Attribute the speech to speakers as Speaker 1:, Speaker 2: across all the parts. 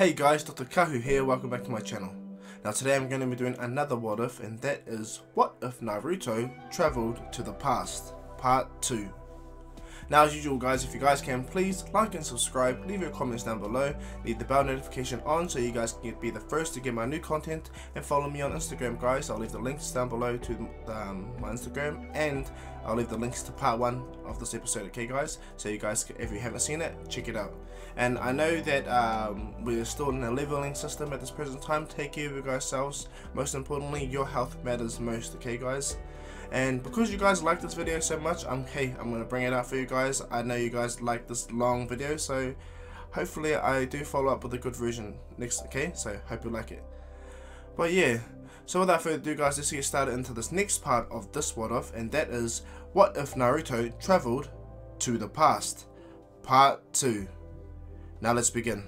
Speaker 1: Hey guys, Dr. Kahu here, welcome back to my channel. Now today I'm going to be doing another what if, and that is what if Naruto traveled to the past, part 2. Now as usual guys, if you guys can, please like and subscribe, leave your comments down below, leave the bell notification on so you guys can be the first to get my new content, and follow me on Instagram guys. I'll leave the links down below to my Instagram, and I'll leave the links to part 1 of this episode, okay guys? So you guys, if you haven't seen it, check it out. And I know that we're still in a leveling system at this present time. Take care of you guys selves. Most importantly, your health matters most, okay guys? And because you guys like this video so much, I'm gonna bring it out for you guys. I know you guys like this long video, so hopefully I do follow up with a good version next, okay? So hope you like it. But yeah, so without further ado guys, let's get started into this next part of this what if, and that is what if Naruto traveled to the past, part 2. Now let's begin.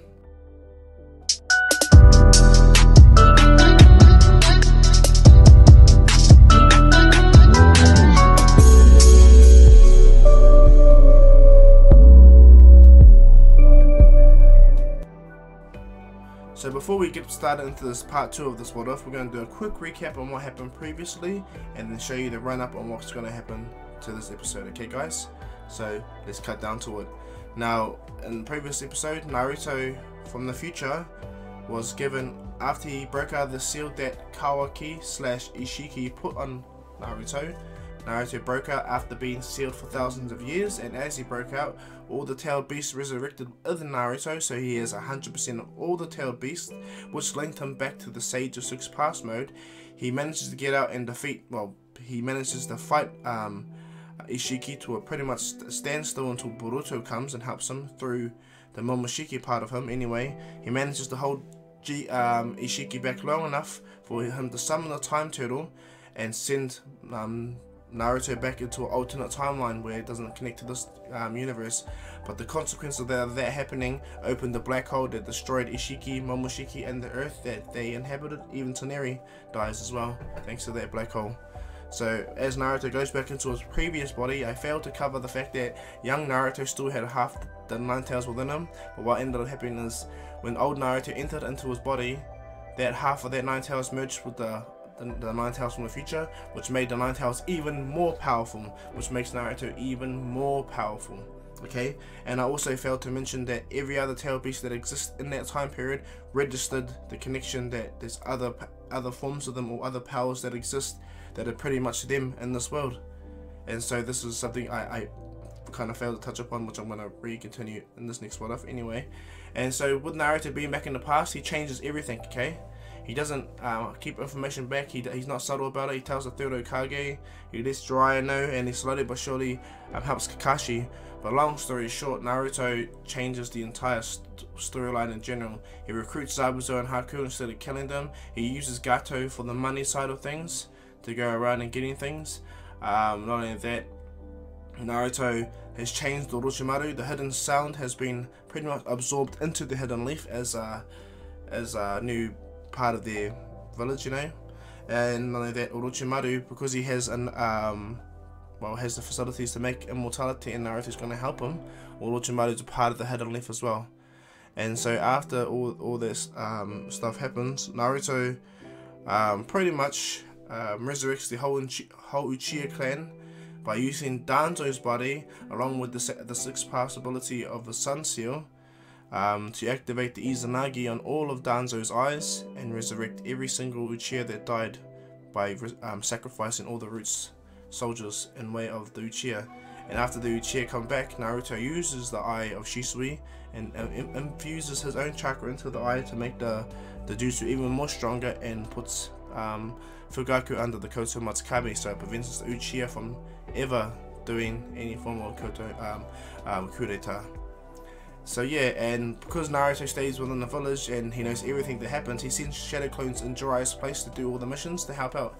Speaker 1: So before we get started into this part 2 of this what if, we're going to do a quick recap on what happened previously and then show you the run up on what's going to happen to this episode, okay guys? So let's cut down to it. Now in the previous episode, Naruto from the future was given, after he broke out of the seal that Kawaki / Ishiki put on Naruto. Naruto broke out after being sealed for thousands of years, and as he broke out, all the tailed beasts resurrected within Naruto, so he has 100% of all the tailed beasts, which linked him back to the Sage of Six Paths mode. He manages to get out and defeat, he manages to fight Ishiki to a pretty much standstill until Boruto comes and helps him through the Momoshiki part of him. Anyway, he manages to hold Ishiki back long enough for him to summon the time turtle and send Naruto back into an alternate timeline where it doesn't connect to this universe. But the consequence of that happening opened the black hole that destroyed Ishiki, Momoshiki, and the earth that they inhabited. Even Toneri dies as well thanks to that black hole. So as Naruto goes back into his previous body, I failed to cover the fact that young Naruto still had half the Nine Tails within him. But what ended up happening is when old Naruto entered into his body, that half of that Nine Tails merged with the Nine Tails from the future, which made the Nine Tails even more powerful, which makes Naruto even more powerful. Okay, and I also failed to mention that every other tail beast that exists in that time period registered the connection that there's other forms of them or other powers that exist that are pretty much them in this world. And so this is something I kind of failed to touch upon, which I'm going to re-continue in this next what if anyway. And so with Naruto being back in the past, he changes everything, okay? He doesn't keep information back, he's not subtle about it. He tells the third Hokage, he lets Jiraiya know, and he slowly but surely helps Kakashi. But long story short, Naruto changes the entire storyline in general. He recruits Zabuza and Haku instead of killing them. He uses Gato for the money side of things, to go around and getting things. Not only that, Naruto has changed Orochimaru. The hidden sound has been pretty much absorbed into the hidden leaf as a new part of their village, you know. And not only that, Orochimaru, because he has has the facilities to make immortality, and Naruto's going to help him, Orochimaru's a part of the hidden leaf as well. And so after all this stuff happens, Naruto pretty much resurrects the whole Uchiha clan by using Danzo's body along with the Six Paths ability of the Sun Seal to activate the Izanagi on all of Danzo's eyes and resurrect every single Uchiha that died by sacrificing all the Roots soldiers in way of the Uchiha. And after the Uchiha come back, Naruto uses the eye of Shisui and infuses his own chakra into the eye to make the jutsu even more stronger, and puts Fugaku under the Koto Matsukabe, so it prevents the Uchiha from ever doing any form of coup d'etat. So yeah, and because Naruto stays within the village and he knows everything that happens, he sends shadow clones in Jiraiya's place to do all the missions to help out.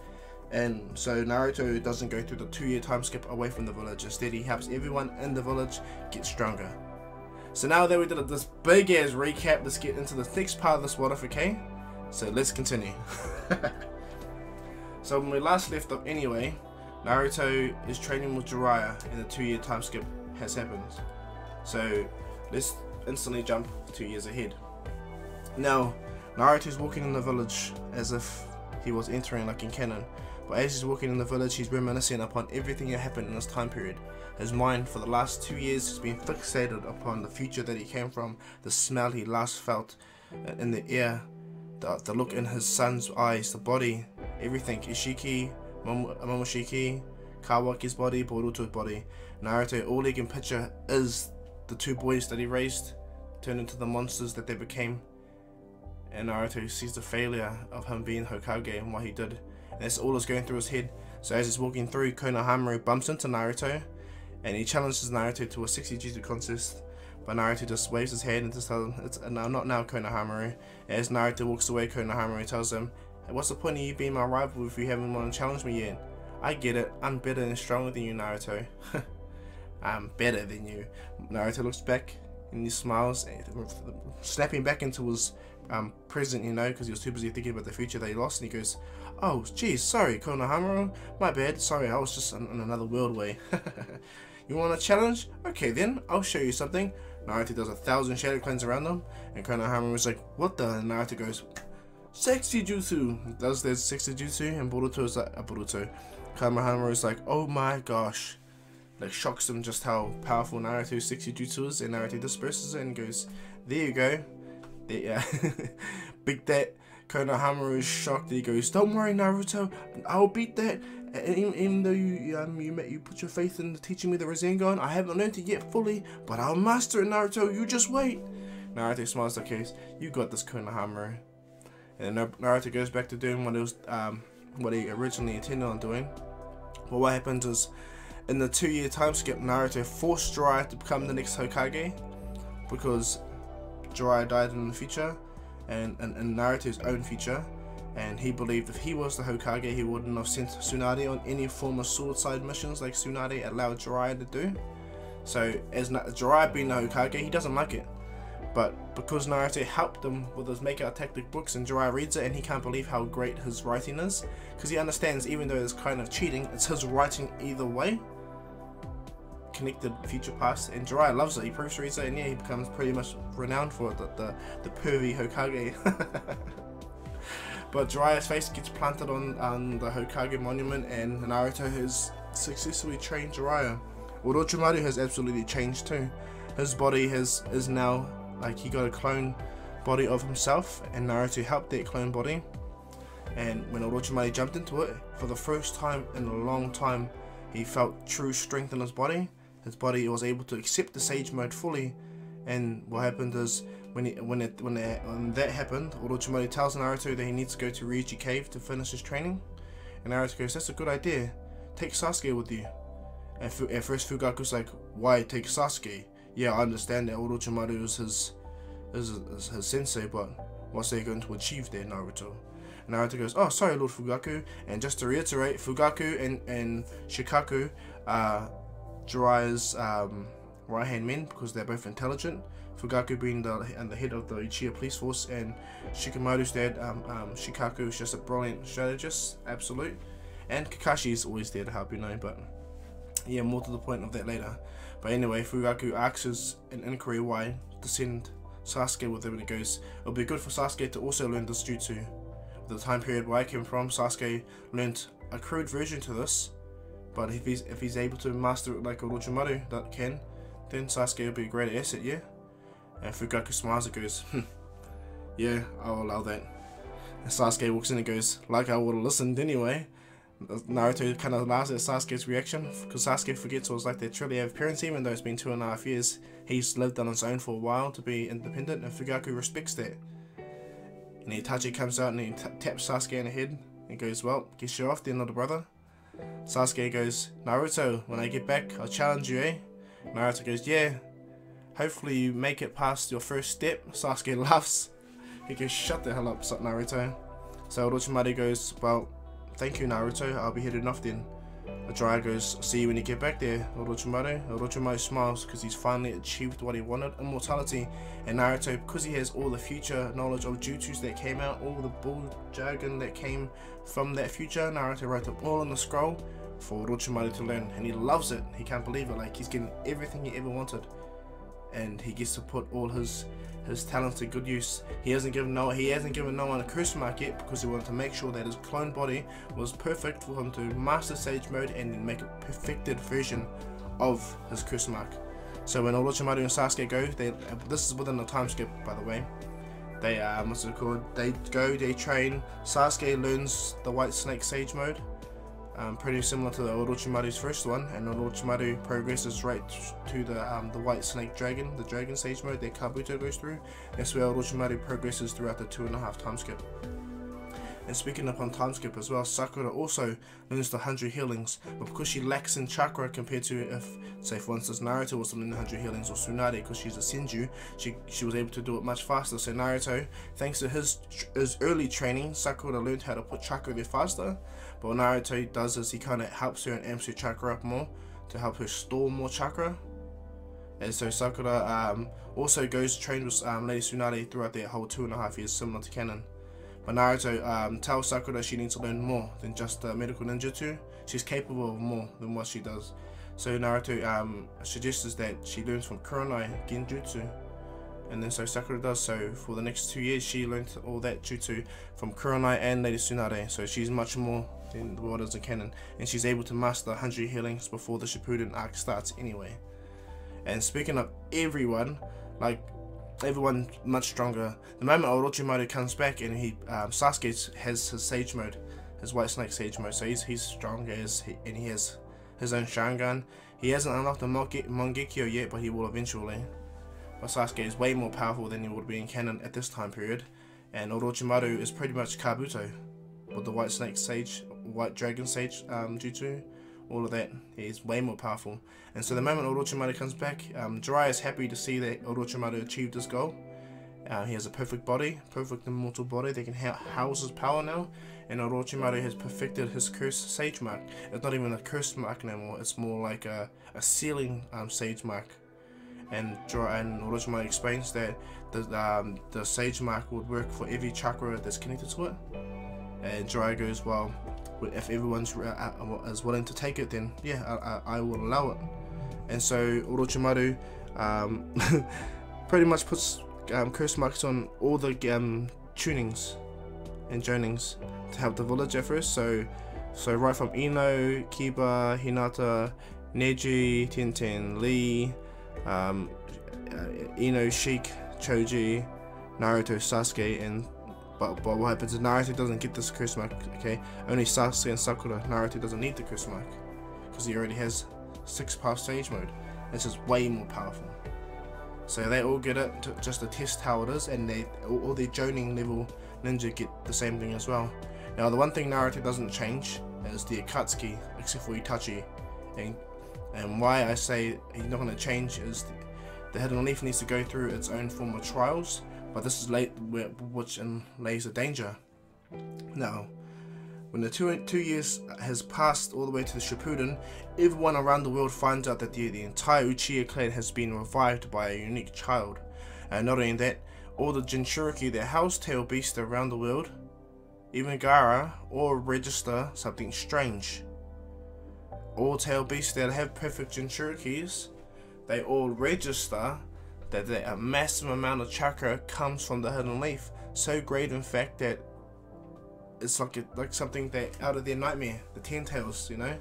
Speaker 1: And so Naruto doesn't go through the 2-year time skip away from the village. Instead, he helps everyone in the village get stronger. So now that we did this big ass recap, let's get into the next part of this what if, okay? So let's continue. So when we last left off anyway, Naruto is training with Jiraiya and the 2-year time skip has happened. So let's instantly jump 2 years ahead. Now, Naruto's walking in the village as if he was entering like in canon. But as he's walking in the village, he's reminiscing upon everything that happened in this time period. His mind for the last 2 years has been fixated upon the future that he came from, the smell he last felt in the air, the look in his son's eyes, the body, everything. Ishiki, Momoshiki, Kawaki's body, Boruto's body. Naruto, all he can picture is the 2 boys that he raised turned into the monsters that they became. And Naruto sees the failure of him being Hokage and what he did. And that's all that's going through his head. So as he's walking through, Konohamaru bumps into Naruto and he challenges Naruto to a 60 Jutsu contest. But Naruto just waves his hand and just tells him, "It's not now, Konohamaru." As Naruto walks away, Konohamaru tells him, "Hey, what's the point of you being my rival if you haven't want to challenge me yet? I get it, I'm better and stronger than you, Naruto." "I'm better than you." Naruto looks back and he smiles, snapping back into his present, you know, because he was too busy thinking about the future that he lost, and he goes, "Oh geez, sorry Konohamaru, my bad, sorry, I was just in another world way." "You want a challenge? Okay then, I'll show you something." Naruto does 1,000 shadow cleanse around him, and Konohamaru is like, "What the?" And Naruto goes, "60 Jutsu." He does their 60 Jutsu, and Boruto is like, Konohamaru is like, "Oh my gosh." Like, shocks him just how powerful Naruto's 60 Jutsu is, and Naruto disperses it and goes, "There you go." Yeah. Big that. Konohamaru is shocked. He goes, "Don't worry, Naruto, I'll beat that. Even though you put your faith in teaching me the Rasengan, I haven't learned it yet fully, but I'll master it, Naruto. You just wait." Naruto smiles like, "Okay, you got this, Konohamaru." And then Naruto goes back to doing what he originally intended on doing. But what happens is, in the 2-year time skip, Naruto forced Jiraiya to become the next Hokage because Jiraiya died in the future, and in Naruto's own future, and he believed if he was the Hokage, he wouldn't have sent Tsunade on any form of sword side missions like Tsunade allowed Jiraiya to do. So as Jiraiya being the Hokage, he doesn't like it. But because Naruto helped him with his makeout tactic books, and Jiraiya reads it and he can't believe how great his writing is, because he understands even though it's kind of cheating, it's his writing either way. Connected future past, and Jiraiya loves it. He proofreads it, and yeah, he becomes pretty much renowned for it, the pervy Hokage. But Jiraiya's face gets planted on the Hokage monument, and Naruto has successfully trained Jiraiya. Orochimaru has absolutely changed too. His body is now like he got a clone body of himself, and Naruto helped that clone body. And when Orochimaru jumped into it for the first time in a long time, he felt true strength in his body. His body was able to accept the Sage Mode fully, and what happened is when that happened, Orochimaru tells Naruto that he needs to go to Ryuji Cave to finish his training, and Naruto goes, "That's a good idea. Take Sasuke with you." And at first Fugaku's like, "Why take Sasuke? Yeah, I understand that Orochimaru is his sensei, but what's he going to achieve there, Naruto?" And Naruto goes, "Oh, sorry, Lord Fugaku." And just to reiterate, Fugaku and Shikaku are Jiraiya's right-hand men because they're both intelligent. Fugaku being the head of the Uchiha police force, and Shikamaru's dad, Shikaku, is just a brilliant strategist, absolute. And Kakashi is always there to help, you know, but yeah, more to the point of that later. But anyway, Fugaku asks an inquiry why to send Sasuke with him, and he goes, "It'll be good for Sasuke to also learn this jutsu. The time period where I came from, Sasuke learned a crude version to this, but if he's able to master it like Orochimaru that can, then Sasuke will be a great asset, yeah?" And Fugaku smiles and goes, "Yeah, I'll allow that." And Sasuke walks in and goes, "Like I would have listened anyway." Naruto kind of laughs at Sasuke's reaction, because Sasuke forgets what it's like to truly have parents, even though it's been 2.5 years. He's lived on his own for a while to be independent, and Fugaku respects that. And Itachi comes out and he taps Sasuke in the head and goes, "Well, guess you're off then, little brother." Sasuke goes, "Naruto, when I get back, I'll challenge you, eh?" Naruto goes, "Yeah, hopefully you make it past your first step." Sasuke laughs. He goes, "Shut the hell up, Naruto." So Orochimaru goes, "Well, thank you, Naruto, I'll be heading off then." Jiraiya goes, "See you when you get back there, Orochimaru." Orochimaru smiles because he's finally achieved what he wanted, immortality. And Naruto, because he has all the future knowledge of jutsus that came out, all the bull jargon that came from that future, Naruto wrote it all on the scroll for Orochimaru to learn, and he loves it. He can't believe it, like he's getting everything he ever wanted, and he gets to put all his his talents to good use. He hasn't given no one a curse mark yet, because he wanted to make sure that his clone body was perfect for him to master Sage Mode and then make a perfected version of his curse mark. So when Orochimaru and Sasuke go, this is within the time skip, by the way. They what's it called? They go, they train. Sasuke learns the White Snake Sage Mode, pretty similar to the Orochimaru's first one, and Orochimaru progresses right to the White Snake Dragon, the Dragon Sage Mode that Kabuto goes through. That's where Orochimaru progresses throughout the 2.5 time skip. And speaking upon time skip as well, Sakura also learns the 100 healings, but because she lacks in chakra compared to if, say for instance, Naruto was to learn 100 healings, or Tsunade, because she's a Senju, she was able to do it much faster. So Naruto, thanks to his early training, Sakura learned how to put chakra there faster. But what Naruto does is he kind of helps her and amps her chakra up more to help her store more chakra. And so Sakura also goes to train with Lady Tsunade throughout their whole 2.5 years, similar to canon. But Naruto tells Sakura she needs to learn more than just medical ninjutsu. She's capable of more than what she does. So Naruto suggests that she learns from Kurenai Genjutsu. And then so Sakura does. So for the next 2 years she learned all that jutsu from Kurenai and Lady Tsunade. So she's much more than what is in canon. And she's able to master 100 healings before the Shippuden arc starts anyway. And speaking of everyone, everyone much stronger. The moment Orochimaru comes back and Sasuke has his Sage Mode, his White Snake Sage Mode, so he's strong and he has his own Sharingan. He hasn't unlocked the Mangekyo yet, but he will eventually. But Sasuke is way more powerful than he would be in canon at this time period, and Orochimaru is pretty much Kabuto with the White Dragon Sage Jutsu. All of that, he's way more powerful. And so the moment Orochimaru comes back, Jiraiya is happy to see that Orochimaru achieved his goal. He has a perfect body, perfect immortal body that can house his power now, and Orochimaru has perfected his cursed Sage Mark. It's not even a cursed mark anymore, it's more like a sealing Sage Mark. And Orochimaru explains that the Sage Mark would work for every chakra that's connected to it. And Jiraiya goes, well, if everyone is willing to take it, then yeah, I will allow it. And so Orochimaru pretty much puts curse marks on all the tunings and jonings to help the village at first. So right from Ino, Kiba, Hinata, Neji, Tenten, Lee, Ino, Sheik, Choji, Naruto, Sasuke, and but what happens is Naruto doesn't get this curse mark, okay? Only Sasuke and Sakura. Naruto doesn't need the curse mark because he already has 6 past Sage Mode. It's just way more powerful. So they all get it just to test how it is, and all their Jonin level ninja get the same thing as well. Now the one thing Naruto doesn't change is the Akatsuki, except for Itachi. And why I say he's not going to change is the Hidden Leaf needs to go through its own form of trials. But this is which lays a danger. Now, when the 2 years has passed all the way to the Shippuden, everyone around the world finds out that the entire Uchiha clan has been revived by a unique child. And not only that, all the Jinchuriki that house tail beasts around the world, even Gaara, all register something strange. All tail beasts that have perfect Jinchurikis, they all register that a massive amount of chakra comes from the Hidden Leaf, so great in fact that it's like something that out of their nightmare, the 10 tails, you know.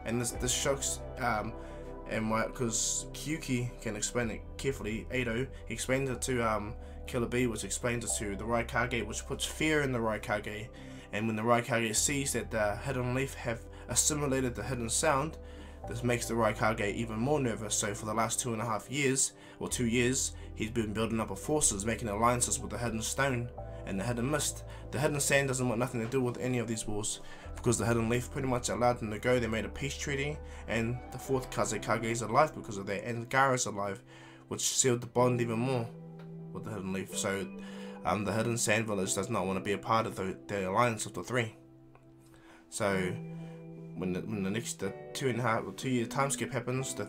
Speaker 1: And this shocks and why, because Kyuki can explain it carefully. Edo, he explains it to Killer Bee, which explains it to the Raikage, which puts fear in the Raikage. And when the Raikage sees that the Hidden Leaf have assimilated the hidden sound, this makes the Raikage even more nervous. So for the last 2.5 years, or 2 years, he's been building up forces, making alliances with the Hidden Stone and the Hidden Mist. The Hidden Sand doesn't want nothing to do with any of these wars, because the Hidden Leaf pretty much allowed them to go. They made a peace treaty, and the 4th Kazekage is alive because of that, and Gaara's alive, which sealed the bond even more with the Hidden Leaf. So the Hidden Sand Village does not want to be a part of the alliance of the 3. So when the next 2 year time skip happens, the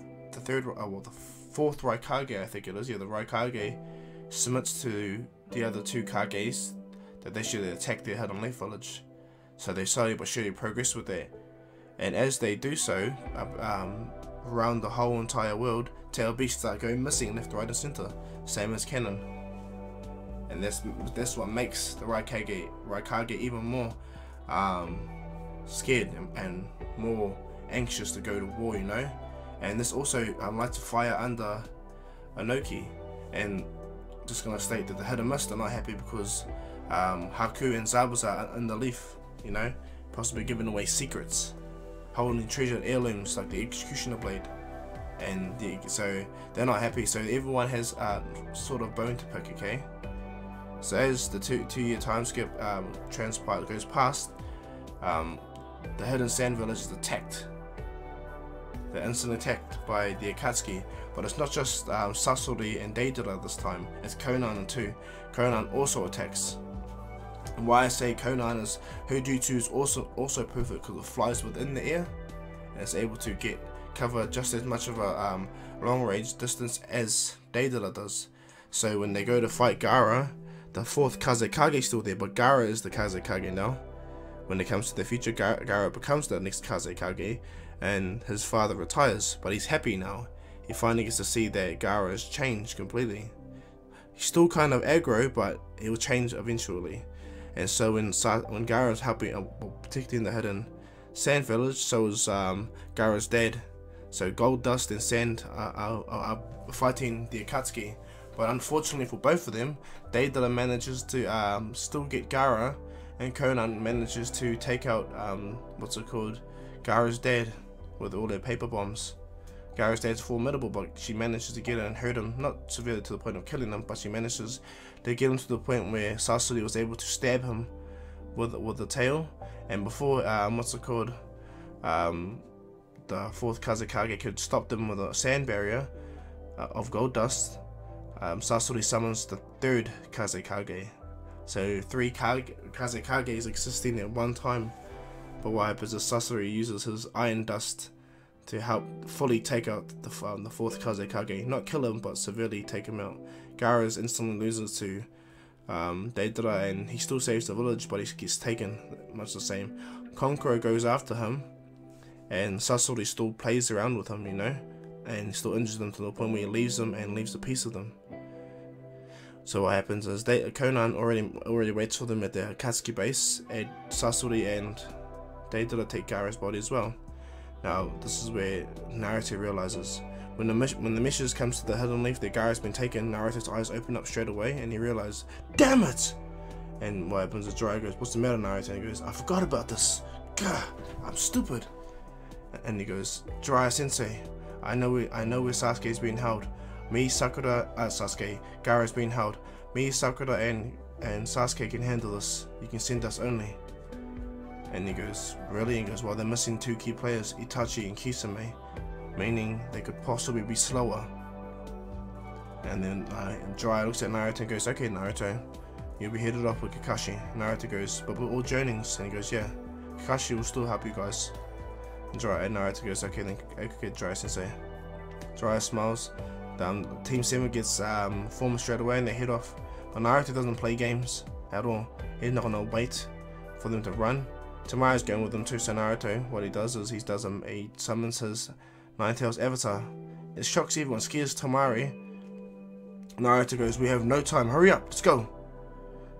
Speaker 1: 4th Raikage, I think it is, the Raikage submits to the other 2 Kages that they should attack their Hidden Leaf village. So they slowly but surely progress with that, and as they do so, around the whole entire world, tail beasts start going missing left, right and centre, same as canon. and that's what makes the Raikage even more scared and more anxious to go to war, you know. And this also lights a fire under Inoki, and just gonna state that the Hidden Mist are not happy because Haku and Zabuza are in the leaf, you know, possibly giving away secrets, holding treasured heirlooms like the Executioner Blade, and so they're not happy. So everyone has sort of bone to pick, okay? So as the two-year time skip goes past, the Hidden Sand Village is attacked. They're instantly attacked by the Akatsuki, but it's not just Sasori and Deidara this time, it's Konan too. Konan also attacks. And why I say Konan is her jutsu is also perfect because it flies within the air and it's able to cover just as much of a long range distance as Deidara does. So when they go to fight Gaara, the 4th Kazekage is still there, but Gaara is the Kazekage now. When it comes to the future, Gaara becomes the next Kazekage, and his father retires, but he's happy now. He finally gets to see that Gaara has changed completely. He's still kind of aggro, but he will change eventually. And so when Gaara is helping, protecting the Hidden Sand Village, so is Gaara's dad. So Gold Dust and Sand are fighting the Akatsuki, but unfortunately for both of them, Deidara manages to still get Gaara, and Konan manages to take out Gaara's dad with all their paper bombs. Gaara's dad's formidable, but she manages to get it and hurt him, not severely to the point of killing him, but she manages to get him to the point where Sasori was able to stab him with the tail. And before the 4th Kazekage could stop them with a sand barrier of gold dust, Sasori summons the 3rd Kazekage. So 3 Kazekages existing at one time. But what happens is Sasori uses his iron dust to help fully take out the 4th Kazekage. Not kill him, but severely take him out. Gaara instantly loses to Deidara, and he still saves the village, but he gets taken, much the same. Konkoro goes after him, and Sasori still plays around with him, you know, and still injures them to the point where he leaves them and leaves a piece of them. So what happens is Konan already waits for them at the Akatsuki base, and Sasori and Deidara take Gaara's body as well. Now this is where Naruto realizes when the message comes to the Hidden Leaf that Gaara's been taken. Naruto's eyes open up straight away, and he realizes, damn it! And what happens is Jiraiya goes, what's the matter, Naruto? And he goes, I forgot about this. Gah, I'm stupid. And he goes, Jiraiya Sensei, I know where Sasuke's being held. Me, Sakura, Gaara's being held. Me, Sakura, and Sasuke can handle this. You can send us only. And he goes, really? And he goes, well, they're missing 2 key players, Itachi and Kisame, meaning they could possibly be slower. And then Jiraiya looks at Naruto and goes, okay, Naruto, you'll be headed off with Kakashi. Naruto goes, but we're all Jonins. And he goes, yeah, Kakashi will still help you guys. And Naruto goes, okay, then okay, Jiraiya Sensei. Jiraiya smiles. Team 7 gets formed straight away and they head off. But Naruto doesn't play games at all. He's not gonna wait for them to run. Tamari's going with them too, so Naruto, what he does is he summons his Nine-Tails avatar. It shocks everyone, scares Tamari. Naruto goes, we have no time, hurry up, let's go.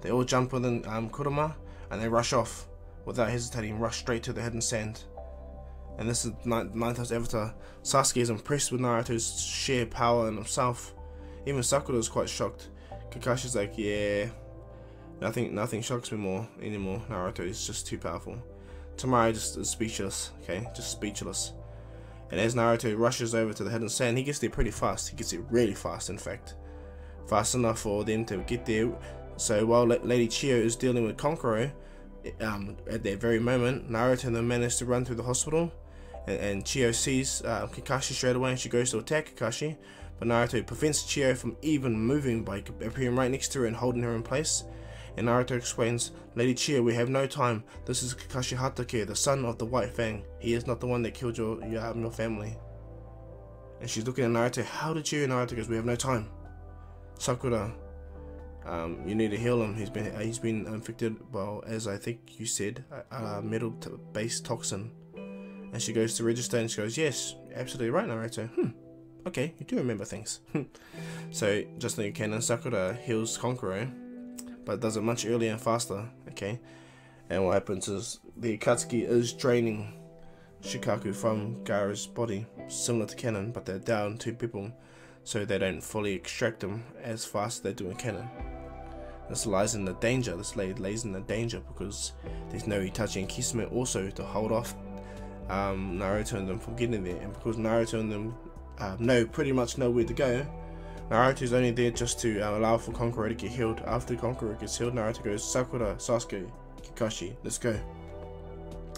Speaker 1: They all jump within Kurama and they rush off. Without hesitating, rush straight to the Hidden Sand. And this is Nine-Tails avatar. Sasuke is impressed with Naruto's sheer power in himself. Even Sakura is quite shocked. Kakashi's like, yeah, nothing shocks me anymore. Naruto is just too powerful. Tamari just is speechless, okay, just speechless. And as Naruto rushes over to the Hidden Sand, he gets there pretty fast. He gets it really fast, in fact. Fast enough for them to get there. So while Lady Chiyo is dealing with Konkoro, at that very moment, Naruto and them manage to run through the hospital. And Chiyo sees Kakashi straight away and she goes to attack Kakashi. But Naruto prevents Chiyo from even moving by appearing right next to her and holding her in place. And Naruto explains, Lady Chiyo, we have no time. This is Kakashi Hatake, the son of the White Fang. He is not the one that killed your family. And she's looking at Naruto, how did you? And Naruto goes, we have no time. Sakura, you need to heal him. He's been infected, well, as I think you said, a metal-based toxin. And she goes to register and she goes, yes, absolutely right, Naruto. Okay, you do remember things. So, just like you can, Sakura heals Konkoro. but it does it much earlier and faster. Okay, and what happens is the Akatsuki is draining Shukaku from Gaara's body, similar to Canon, but they're down 2 people, so they don't fully extract them as fast as they do in Canon. This lies in the danger. This lays in the danger because there's no Itachi and Kisame also to hold off Naruto and them from getting there, and because Naruto and them pretty much know where to go, Naruto's only there just to allow for Kankuro to get healed. After Kankuro gets healed, Naruto goes, Sakura, Sasuke, Kakashi, let's go.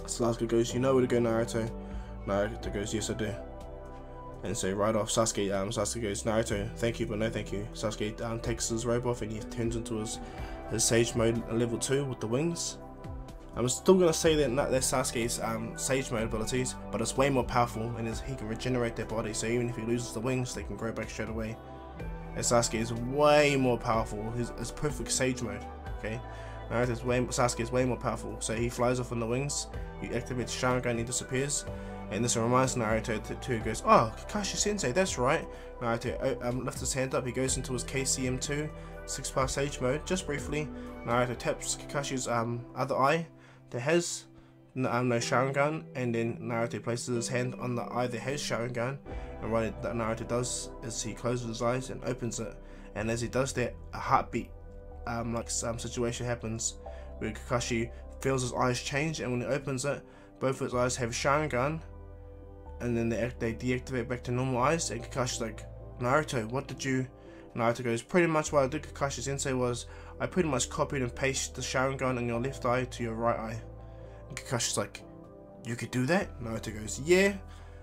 Speaker 1: Sasuke goes, you know where to go, Naruto? Naruto goes, yes I do. And so right off, Sasuke goes, Naruto, thank you but no thank you. Sasuke takes his robe off and he turns into his Sage mode level 2 with the wings. I'm still gonna say that that's Sasuke's Sage mode abilities, but it's way more powerful, and he can regenerate their body, so even if he loses the wings, they can grow back straight away. And Sasuke is way more powerful. It's perfect Sage mode. Okay, Sasuke is way more powerful. So he flies off on the wings. He activates Sharingan, he disappears. And this reminds Naruto to goes, oh, Kakashi Sensei, that's right. Naruto lifts his hand up, he goes into his KCM2 6-part Sage mode, just briefly. Naruto taps Kakashi's other eye that has no Sharingan, and then Naruto places his hand on the eye that has Sharingan, and what Naruto does is he closes his eyes and opens it, and as he does that, a heartbeat situation happens where Kakashi feels his eyes change, and when he opens it, both his eyes have Sharingan, and then they deactivate back to normal eyes, and Kakashi's like, Naruto, what did you... Naruto goes, pretty much what I did, Kakashi Sensei, was I pretty much copied and pasted the Sharingan in your left eye to your right eye. And Kakashi's like, you could do that? Naruto goes, yeah.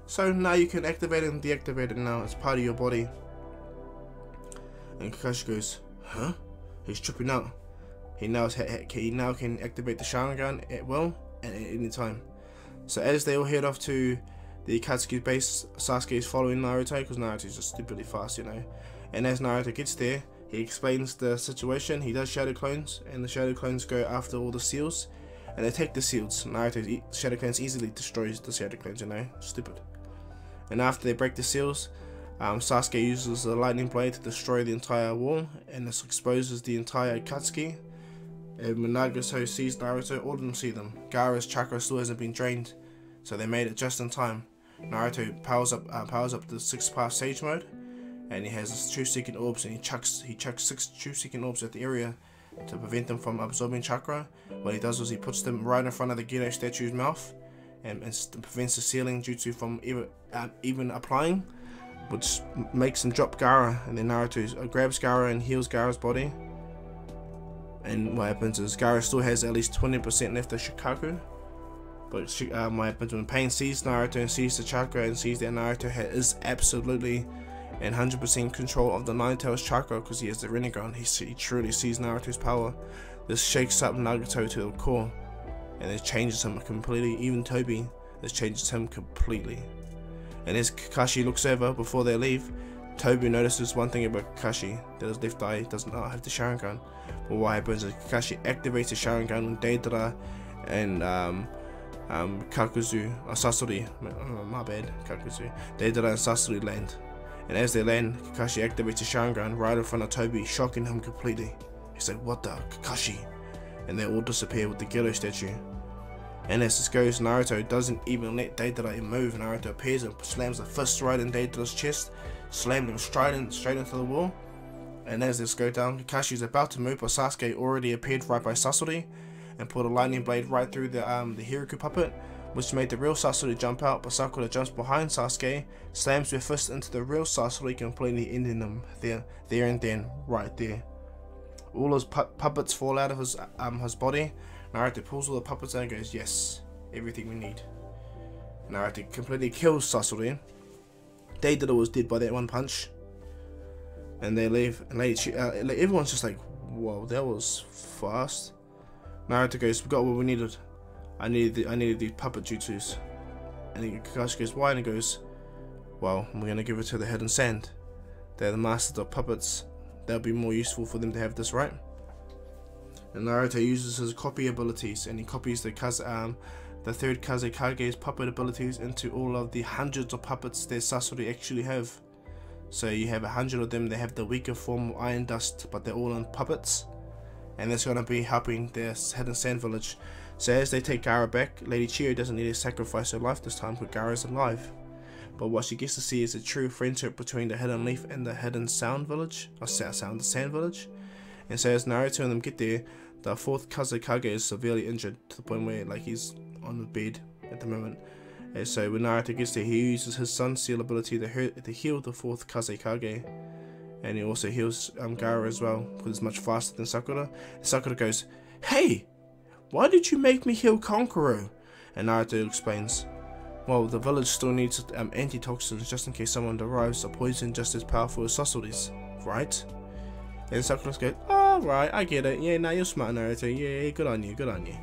Speaker 1: So now you can activate it and deactivate it now, it's part of your body. And Kakashi goes, huh? He's tripping out. He now can activate the Sharingan at will and at any time. So as they all head off to the Akatsuki base, Sasuke is following Naruto because Naruto is just stupidly fast, you know. And as Naruto gets there, he explains the situation. He does shadow clones, and the shadow clones go after all the seals, and they take the seals. Naruto's shadow clones easily destroys the shadow clones, you know, stupid. And after they break the seals, Sasuke uses the lightning blade to destroy the entire wall, and this exposes the entire Akatsuki. And when Nagato sees Naruto, all of them see them. Gaara's chakra still hasn't been drained, so they made it just in time. Naruto powers up the 6-part Sage mode, and he has his 2-second orbs, and he chucks 6 2-second orbs at the area to prevent them from absorbing chakra. What he does is he puts them right in front of the Gedo statue's mouth, and prevents the sealing jutsu from even applying, which makes him drop Gaara. And then Naruto grabs Gaara and heals Gaara's body. And what happens is Gaara still has at least 20% left of Shukaku. But what happens when Pain sees Naruto and sees the chakra and sees that Naruto is absolutely and 100% control of the Nine-Tails chakra because he has the Rinnegan, he truly sees Naruto's power. This shakes up Nagato to the core, and it changes him completely. Even Tobi, this changes him completely. And as Kakashi looks over before they leave, Tobi notices one thing about Kakashi, that his left eye does not have the Sharingan. But what happens is Kakashi activates the Sharingan when Deidara and Kakuzu, or Sasori, my bad, Kakuzu, Deidara and Sasori land. And as they land, Kakashi activates the Sharingan right in front of Tobi, shocking him completely. He's like, what the, Kakashi? And they all disappear with the Gedo statue. And as this goes, Naruto doesn't even let Deidara move. Naruto appears and slams a fist right in Deidara's chest, slammed him straight into the wall. And as this goes down, Kakashi is about to move, but Sasuke already appeared right by Sasori and put a lightning blade right through the Hiroku puppet, which made the real Sasori jump out, but Sakura jumps behind Sasuke, slams her fist into the real Sasori, completely ending him there and then, right there. All his puppets fall out of his body. Naruto pulls all the puppets out and goes, yes, everything we need. Naruto completely kills Sasori. Deidara was dead by that one punch. And they leave, and everyone's just like, whoa, that was fast. Naruto goes, we got what we needed. I needed these puppet jutsus. And then Kakashi goes, why? And he goes, well, we're gonna give it to the Hidden Sand. They're the masters of puppets. That'll be more useful for them to have this, right? And Naruto uses his copy abilities, and he copies the third Kazekage's puppet abilities into all of the hundreds of puppets that Sasori actually have. So you have 100 of them. They have the weaker form of Iron Dust, but they're all in puppets. and that's gonna be helping their hidden sand village. So as they take Gaara back, Lady Chiyo doesn't need to sacrifice her life this time because Gaara's alive. But what she gets to see is a true friendship between the Hidden Leaf and the Hidden Sound Village, or the Sand Village. And so as Naruto and them get there, the 4th Kazekage is severely injured to the point where like he's on the bed at the moment. And so when Naruto gets there, he uses his Sun Seal ability to heal the 4th Kazekage. And he also heals Gaara as well, because it's much faster than Sakura. And Sakura goes, "Hey, why did you make me heal Kankuro?" And Naruto explains, "Well, the village still needs antitoxins just in case someone derives a poison just as powerful as Sasori's, right?" And Sakura goes, "Oh, right, I get it. Yeah, now you're smart, Naruto. Yeah, good on you, good on you."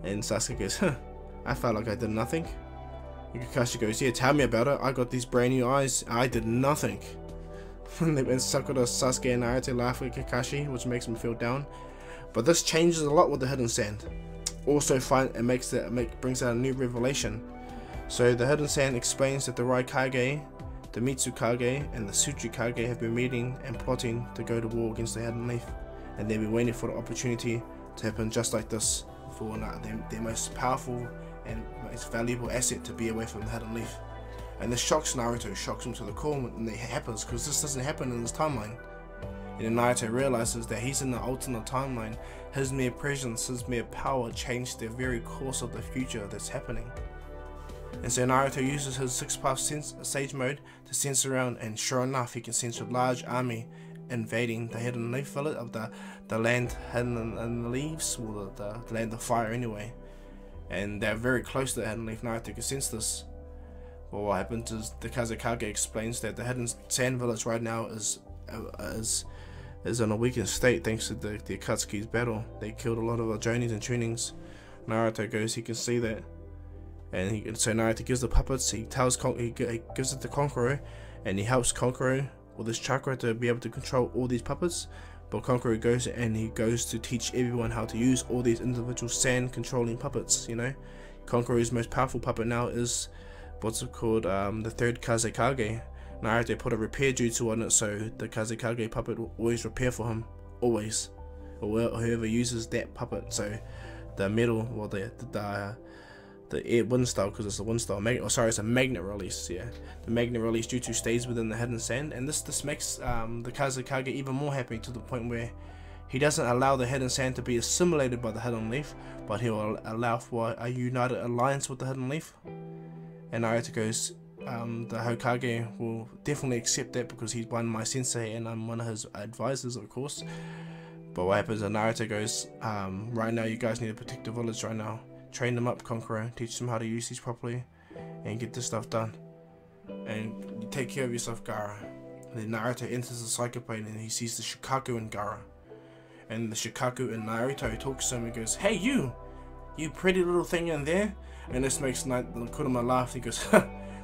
Speaker 1: And Sasuke goes, "Huh, I felt like I did nothing." And Kakashi goes, "Yeah, tell me about it. I got these brand new eyes. I did nothing." And Sakura, Sasuke, and Naruto laugh at Kakashi, which makes him feel down. But this changes a lot with the Hidden Sand. Also, brings out a new revelation. So the Hidden Sand explains that the Raikage, the Mitsukage, and the Tsuchikage have been meeting and plotting to go to war against the Hidden Leaf, and they've been waiting for the opportunity to happen just like this for their most powerful and most valuable asset to be away from the Hidden Leaf. And this shocks Naruto, shocks him to the core when it happens, because this doesn't happen in this timeline. And then Naruto realizes that he's in the alternate timeline. His mere presence, his mere power changed the very course of the future that's happening. And so Naruto uses his 6-path Sage mode to sense around, and sure enough, he can sense a large army invading the Hidden Leaf village of the land hidden in the leaves, or the land of fire anyway. And they're very close to the Hidden Leaf. Naruto can sense this. But what happens is the Kazekage explains that the Hidden Sand village right now is in a weakened state thanks to the Akatsuki's battle. They killed a lot of our Jonis and Tunings. Naruto goes, he can see that, and so Naruto gives the puppets. He gives it to Kankuro, and he helps Kankuro with his chakra to be able to control all these puppets. But Kankuro goes to teach everyone how to use all these individual sand controlling puppets. You know, Kankuro's most powerful puppet now is what's it called, the 3rd Kazekage. Naruto put a repair jutsu on it, so the Kazekage puppet will always repair for him, always, or whoever uses that puppet. So the metal, well, the air wind style, because it's a wind style it's a magnet release. Yeah, the magnet release jutsu stays within the Hidden Sand, and this makes the Kazekage even more happy, to the point where he doesn't allow the Hidden Sand to be assimilated by the Hidden Leaf, but he will allow for a united alliance with the Hidden Leaf. And Naruto goes, the Hokage will definitely accept that, because he's one of my sensei and I'm one of his advisors, of course. But what happens is Naruto goes, right now you guys need to protect the village right now. Train them up, Kankuro, teach them how to use these properly, and get this stuff done. And you take care of yourself, Gaara. And then Naruto enters the Psycho Plane and he sees the Shikaku in Gaara. And the Shikaku and Naruto talks to him and goes, "Hey you pretty little thing in there." And this makes Kurama laugh. He goes,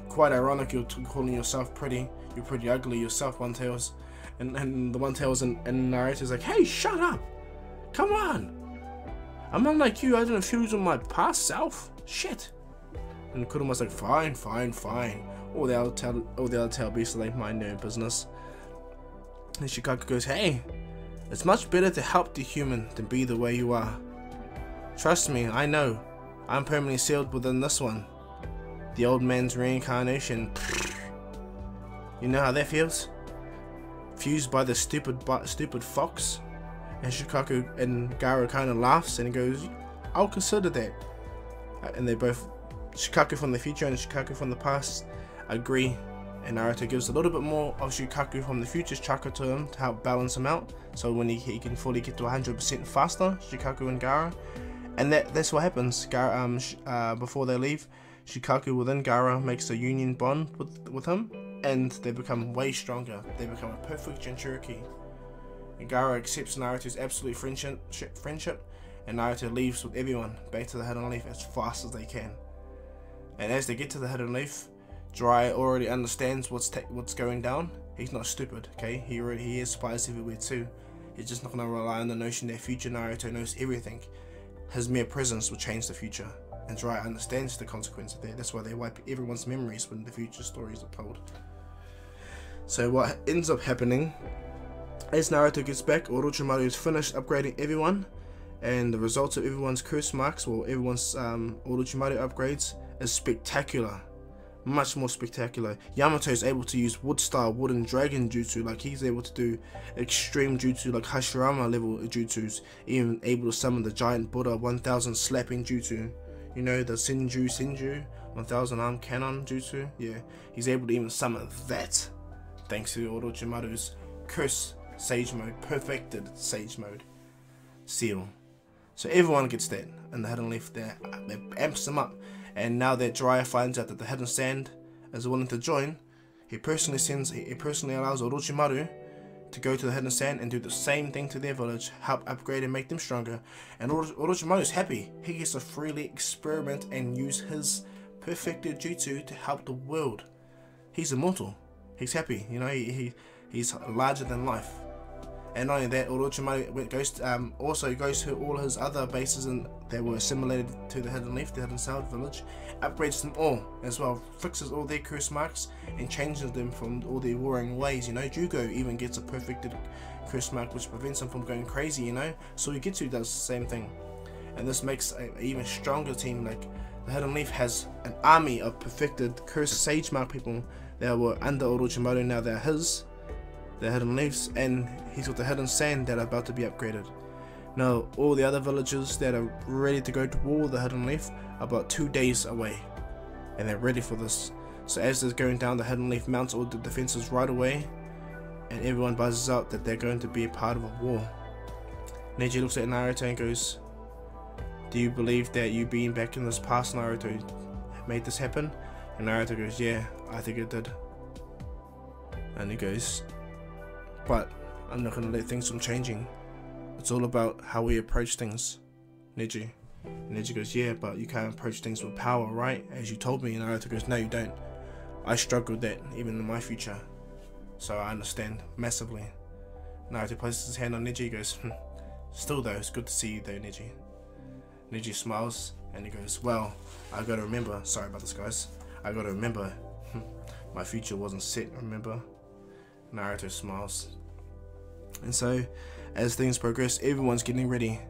Speaker 1: "Quite ironic you're calling yourself pretty. You're pretty ugly yourself, One Tails." And the One Tails and Naruto's like, "Hey, shut up! Come on! I'm not like you. I didn't fuse with my past self. Shit." And Kurama's like, "Fine, fine, fine." All the other tail beasts are like, "Mind their own business." And Shikaku goes, "Hey, it's much better to help the human than be the way you are. Trust me, I know. I'm permanently sealed within this one. The old man's reincarnation. You know how that feels? Fused by the stupid fox." And Shikaku and Gaara kind of laughs and goes, "I'll consider that." And they both, Shikaku from the future and Shikaku from the past, agree. And Naruto gives a little bit more of Shikaku from the future's chakra to him to help balance him out, so when he can fully get to 100% faster, Shikaku and Gaara. And that's what happens. Before they leave, Shikaku within Gaara makes a union bond with him, and they become way stronger. They become a perfect Jinchuriki. And Gaara accepts Naruto's absolute friendship, and Naruto leaves with everyone back to the Hidden Leaf as fast as they can. And as they get to the Hidden Leaf, Jiraiya already understands what's going down. He's not stupid, okay? He has spies everywhere too. He's just not gonna rely on the notion that future Naruto knows everything. His mere presence will change the future, and Jiraiya understands the consequence of that. That's why they wipe everyone's memories when the future stories are told. So what ends up happening As Naruto gets back, Orochimaru has finished upgrading everyone, and the results of everyone's curse marks, or everyone's Orochimaru upgrades, is spectacular. Much more spectacular. Yamato is able to use wood style, wooden dragon jutsu, like he's able to do extreme jutsu like Hashirama level jutsus, even able to summon the giant Buddha 1000 slapping jutsu, you know, the Senju 1000 arm cannon jutsu. Yeah, he's able to even summon that thanks to Orochimaru's curse sage mode, perfected sage mode seal. So everyone gets that, and the Hidden Leaf there amps them up. And now that Jiraiya finds out that the Hidden Sand is willing to join, he personally allows Orochimaru to go to the Hidden Sand and do the same thing to their village, help upgrade and make them stronger. And Orochimaru is happy. He gets to freely experiment and use his perfected jutsu to help the world. He's immortal. He's happy. You know, he's larger than life. And not only that, Orochimaru also goes to all his other bases and that were assimilated to the Hidden Leaf, the Hidden South village, upgrades them all as well, fixes all their curse marks and changes them from all their warring ways. You know, Jugo even gets a perfected curse mark which prevents him from going crazy, you know. So Suigetsu does the same thing. And this makes an even stronger team. Like, the Hidden Leaf has an army of perfected curse sage mark people that were under Orochimaru, now they're his. The Hidden Leaves, and he's got the Hidden Sand that are about to be upgraded. Now, all the other villages that are ready to go to war with the Hidden Leaf are about 2 days away, and they're ready for this. So as they're going down, the Hidden Leaf mounts all the defenses right away, and everyone buzzes out that they're going to be a part of a war. Neji looks at Naruto and goes, "Do you believe that you being back in this past, Naruto, made this happen?" And Naruto goes, "Yeah, I think it did." And he goes, "But I'm not going to let things from changing. It's all about how we approach things, Neji." And Neji goes, "Yeah, but you can't approach things with power, right? As you told me." And Naruto goes, "No, you don't. I struggle with that even in my future. So I understand massively." Naruto places his hand on Neji. He goes, "Still though, it's good to see you though, Neji." Neji smiles and he goes, "Well, I gotta remember, sorry about this guys, I gotta remember, my future wasn't set, remember?" Naruto smiles. And so, as things progress, everyone's getting ready.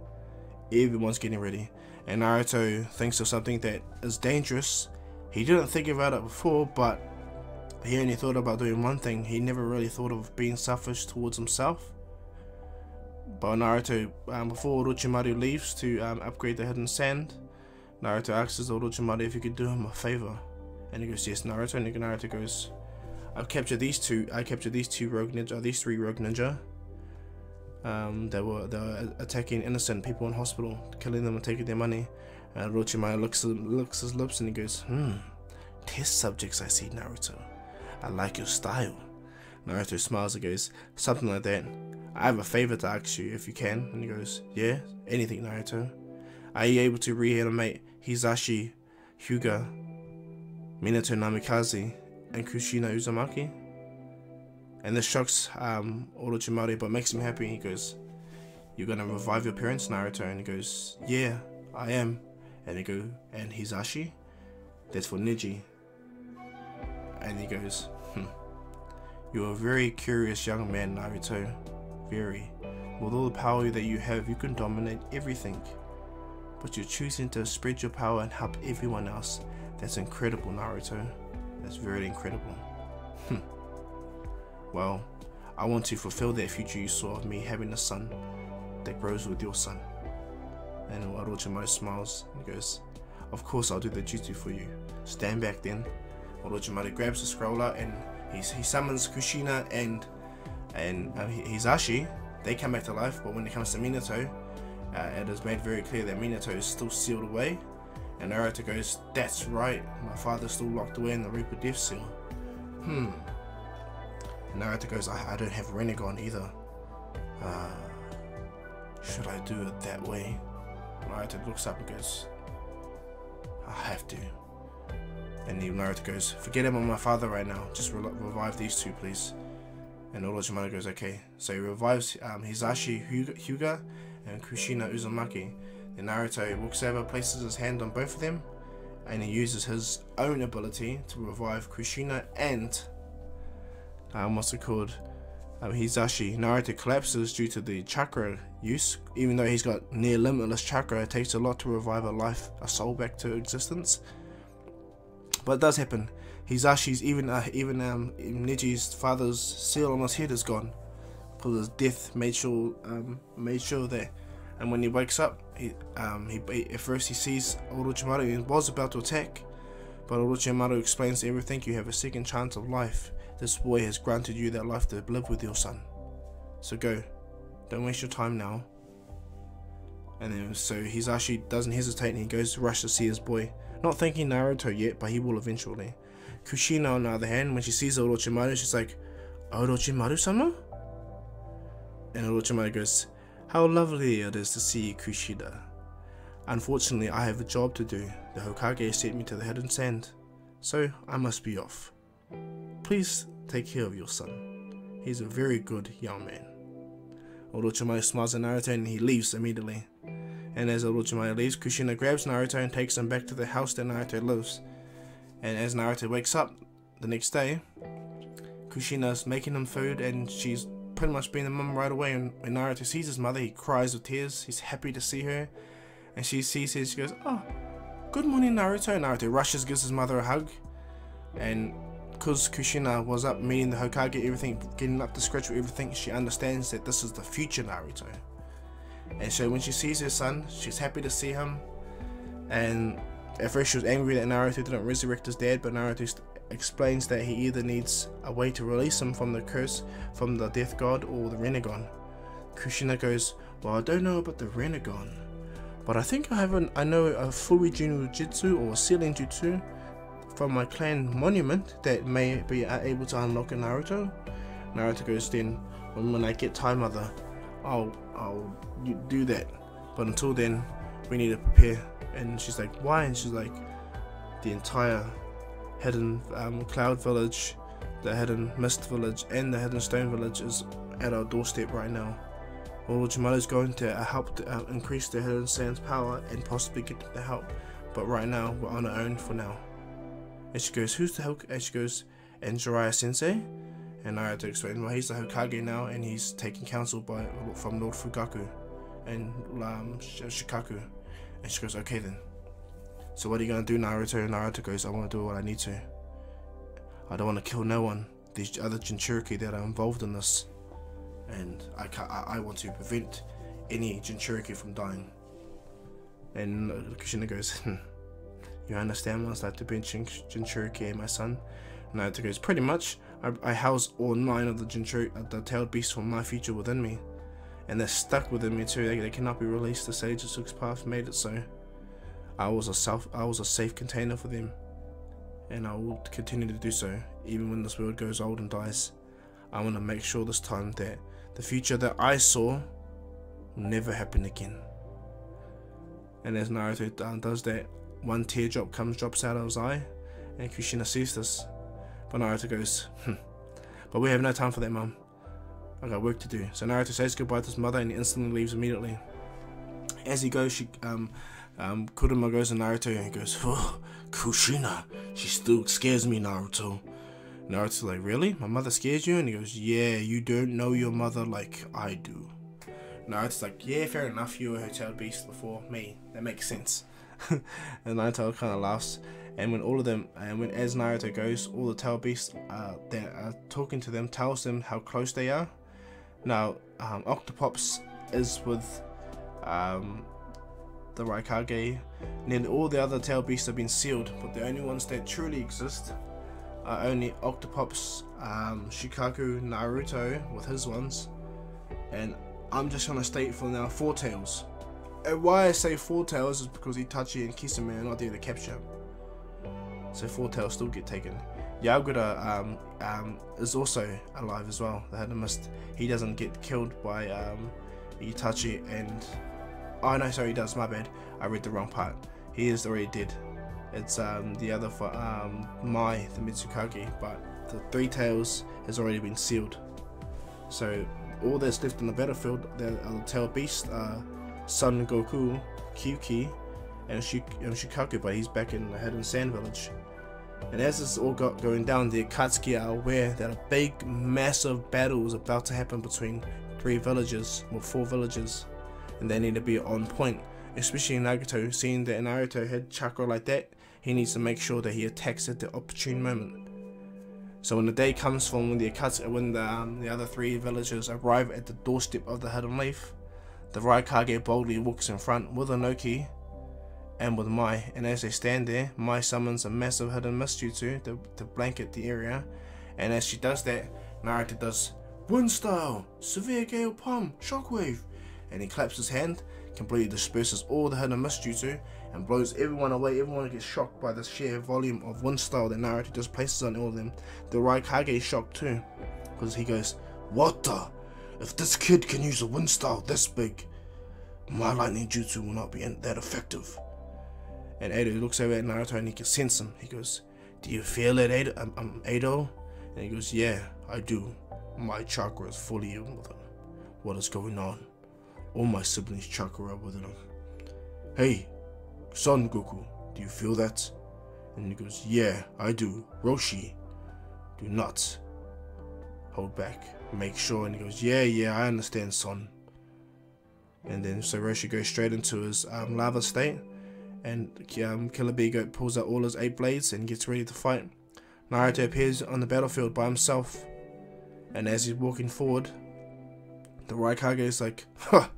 Speaker 1: And Naruto thinks of something that is dangerous. He didn't think about it before, but he only thought about doing one thing. He never really thought of being selfish towards himself. But Naruto, before Orochimaru leaves to upgrade the Hidden Sand, Naruto asks Orochimaru if he could do him a favor. And he goes, "Yes, Naruto." And Naruto goes, I captured these three rogue ninja. They were attacking innocent people in hospital, killing them and taking their money." And Orochimaru licks his lips and he goes, "Test subjects, I see, Naruto. I like your style." Naruto smiles and goes, "Something like that. I have a favor to ask you, if you can." And he goes, "Yeah, anything, Naruto. Are you able to reanimate Hisashi, Hyuga, Minato Namikaze, and Kushina Uzumaki?" And this shocks Orochimaru but makes him happy. He goes, "You're gonna revive your parents, Naruto?" And he goes, "Yeah, I am." And he goes, "And Hisashi? That's for Neji." And he goes, "You're a very curious young man, Naruto. Very. With all the power that you have, you can dominate everything. But you're choosing to spread your power and help everyone else. That's incredible, Naruto. That's very incredible. Well, I want to fulfill that future you saw of me having a son that grows with your son." And Orochimaru smiles and goes, "Of course I'll do the jutsu for you. Stand back then." Orochimaru grabs the scroller and he summons Kushina and Hisashi. They come back to life, but when it comes to Minato, it is made very clear that Minato is still sealed away. And Naruto goes, "That's right, my father's still locked away in the Reaper Death Seal. And Naruto goes, I don't have Rinnegan either. Should I do it that way?" Naruto looks up and goes, "I have to." And Naruto goes, "Forget about my father right now, just revive these two please." And Orochimaru goes, "Okay." So he revives Hisashi, Hyuga, and Kushina Uzumaki. Then Naruto walks over, places his hand on both of them, and he uses his own ability to revive Kushina and what's it called? Naruto collapses due to the chakra use. Even though he's got near limitless chakra, it takes a lot to revive a soul back to existence. But it does happen. Hisashi's even Neji's father's seal on his head is gone, because his death made sure that. And when he wakes up, at first he sees Orochimaru and was about to attack, but Orochimaru explains everything. You have a second chance of life. This boy has granted you that life to live with your son. So go. Don't waste your time now. And then so Hisashi doesn't hesitate and he goes to rush to see his boy. Not thinking Naruto yet, but he will eventually. Kushina, on the other hand, when she sees Orochimaru, she's like, Orochimaru-sama? And Orochimaru goes, how lovely it is to see you, Kushida. Unfortunately, I have a job to do. The Hokage sent me to the Hidden Sand, so I must be off. Please take care of your son. He's a very good young man. Orochimaru smiles at Naruto and he leaves immediately. And as Orochimaru leaves, Kushina grabs Naruto and takes him back to the house that Naruto lives. And as Naruto wakes up the next day, Kushina's making him food and she's pretty much being a mum right away. And when Naruto sees his mother, he cries with tears. He's happy to see her. And she sees her, she goes, oh, good morning, Naruto. And Naruto rushes, gives his mother a hug. And because Kushina was up meeting the Hokage, everything, getting up to scratch with everything, she understands that this is the future Naruto. And so when she sees her son, she's happy to see him. And at first she was angry that Naruto didn't resurrect his dad, but Naruto explains that he either needs a way to release him from the curse from the death god or the Rinnegan. Kushina goes, well, I don't know about the Rinnegan, but I think I know a Fuijinu Jutsu or Sealing Jutsu from my clan monument that may be able to unlock a Naruto. Naruto goes, then when I get time, mother, I'll do that, but until then we need to prepare. And she's like, why? And she's like, the entire hidden cloud village, the hidden mist village and the hidden stone village is at our doorstep right now. Orochimaru's going to help to increase the hidden sand's power and possibly get them to help, but right now we're on our own for now. And she goes, who's the Hokage? And she goes, and Jiraiya Sensei. And Naruto explains, well, he's the Hokage now and he's taking counsel from Lord Fugaku and Shikaku. And she goes, okay then. So what are you going to do, Naruto? And Naruto goes, I want to do what I need to. I don't want to kill no one. These other Jinchuriki that are involved in this. And I want to prevent any Jinchuriki from dying. And Kushina goes, you understand what it's like to be Jinchuriki, my son? And Naruto goes, pretty much. I house all 9 of the Jinchuriki, the tailed beasts from my future within me. And they're stuck within me too. They cannot be released. The Sage of Six Paths made it so. I was a safe container for them, and I will continue to do so even when this world goes old and dies. I want to make sure this time that the future that I saw will never happen again. And as Naruto does that, one teardrop drops out of his eye, and Kushina sees this. But Naruto goes, but we have no time for that, Mum. I got work to do. So Naruto says goodbye to his mother and he instantly leaves immediately. As he goes, Kurama goes to Naruto and he goes, oh, Kushina, she still scares me, Naruto. Naruto's like, really? My mother scares you? And he goes, yeah, you don't know your mother like I do. Naruto's like, yeah, fair enough, you were her tailed beast before me. That makes sense. And Naruto kind of laughs. And when all of them, as Naruto goes, all the tailed beasts that are talking to them tells them how close they are. Now, Octopops is with the Raikage. Nearly all the other tail beasts have been sealed, but the only ones that truly exist are only Octopops, Shikaku, Naruto with his ones, and I'm just gonna state for now 4 tails. And why I say 4 tails is because Itachi and Kisame are not there to capture him. So 4 tails still get taken. Yagura is also alive as well. The Hidden Mist. He doesn't get killed by Itachi and... oh no, sorry, he does, my bad. I read the wrong part. He is already dead. It's the other for Mai, the Mitsukage, but the 3 tails has already been sealed. So all that's left on the battlefield, the tailed beasts are Son Goku, Kyuki, and Shikaku, but he's back in the Hidden Sand Village. And as this all got going down, the Akatsuki are aware that a big, massive battle is about to happen between 4 villages, and they need to be on point. Especially Nagato, seeing that Naruto had chakra like that, he needs to make sure that he attacks at the opportune moment. So when the day comes from when the Akatsuki, when the other 3 villagers arrive at the doorstep of the Hidden Leaf, the Raikage boldly walks in front with Inoki and with Mai, and as they stand there, Mai summons a massive hidden mist jutsu to blanket the area, and as she does that, Naruto does Wind Style, Severe Gale Palm, Shockwave, and he claps his hand, completely disperses all the hidden mist jutsu, and blows everyone away. Everyone gets shocked by the sheer volume of Wind Style that Naruto just places on all of them. The Raikage is shocked too, because he goes, "What the? If this kid can use a Wind Style this big, my lightning jutsu will not be that effective." And Ado looks over at Naruto and he can sense him. He goes, "Do you feel it, Ado?" And he goes, "Yeah, I do. My chakra is fully in with him. What is going on? All my siblings' chakra are within him. Hey, Son Goku, do you feel that?" And he goes, "Yeah, I do. Roshi, do not hold back. Make sure." And he goes, Yeah, I understand, son." And then so Roshi goes straight into his lava state, and Killer Bee pulls out all his 8 blades and gets ready to fight. Naruto appears on the battlefield by himself, and as he's walking forward, the Raikage is like, "Huh,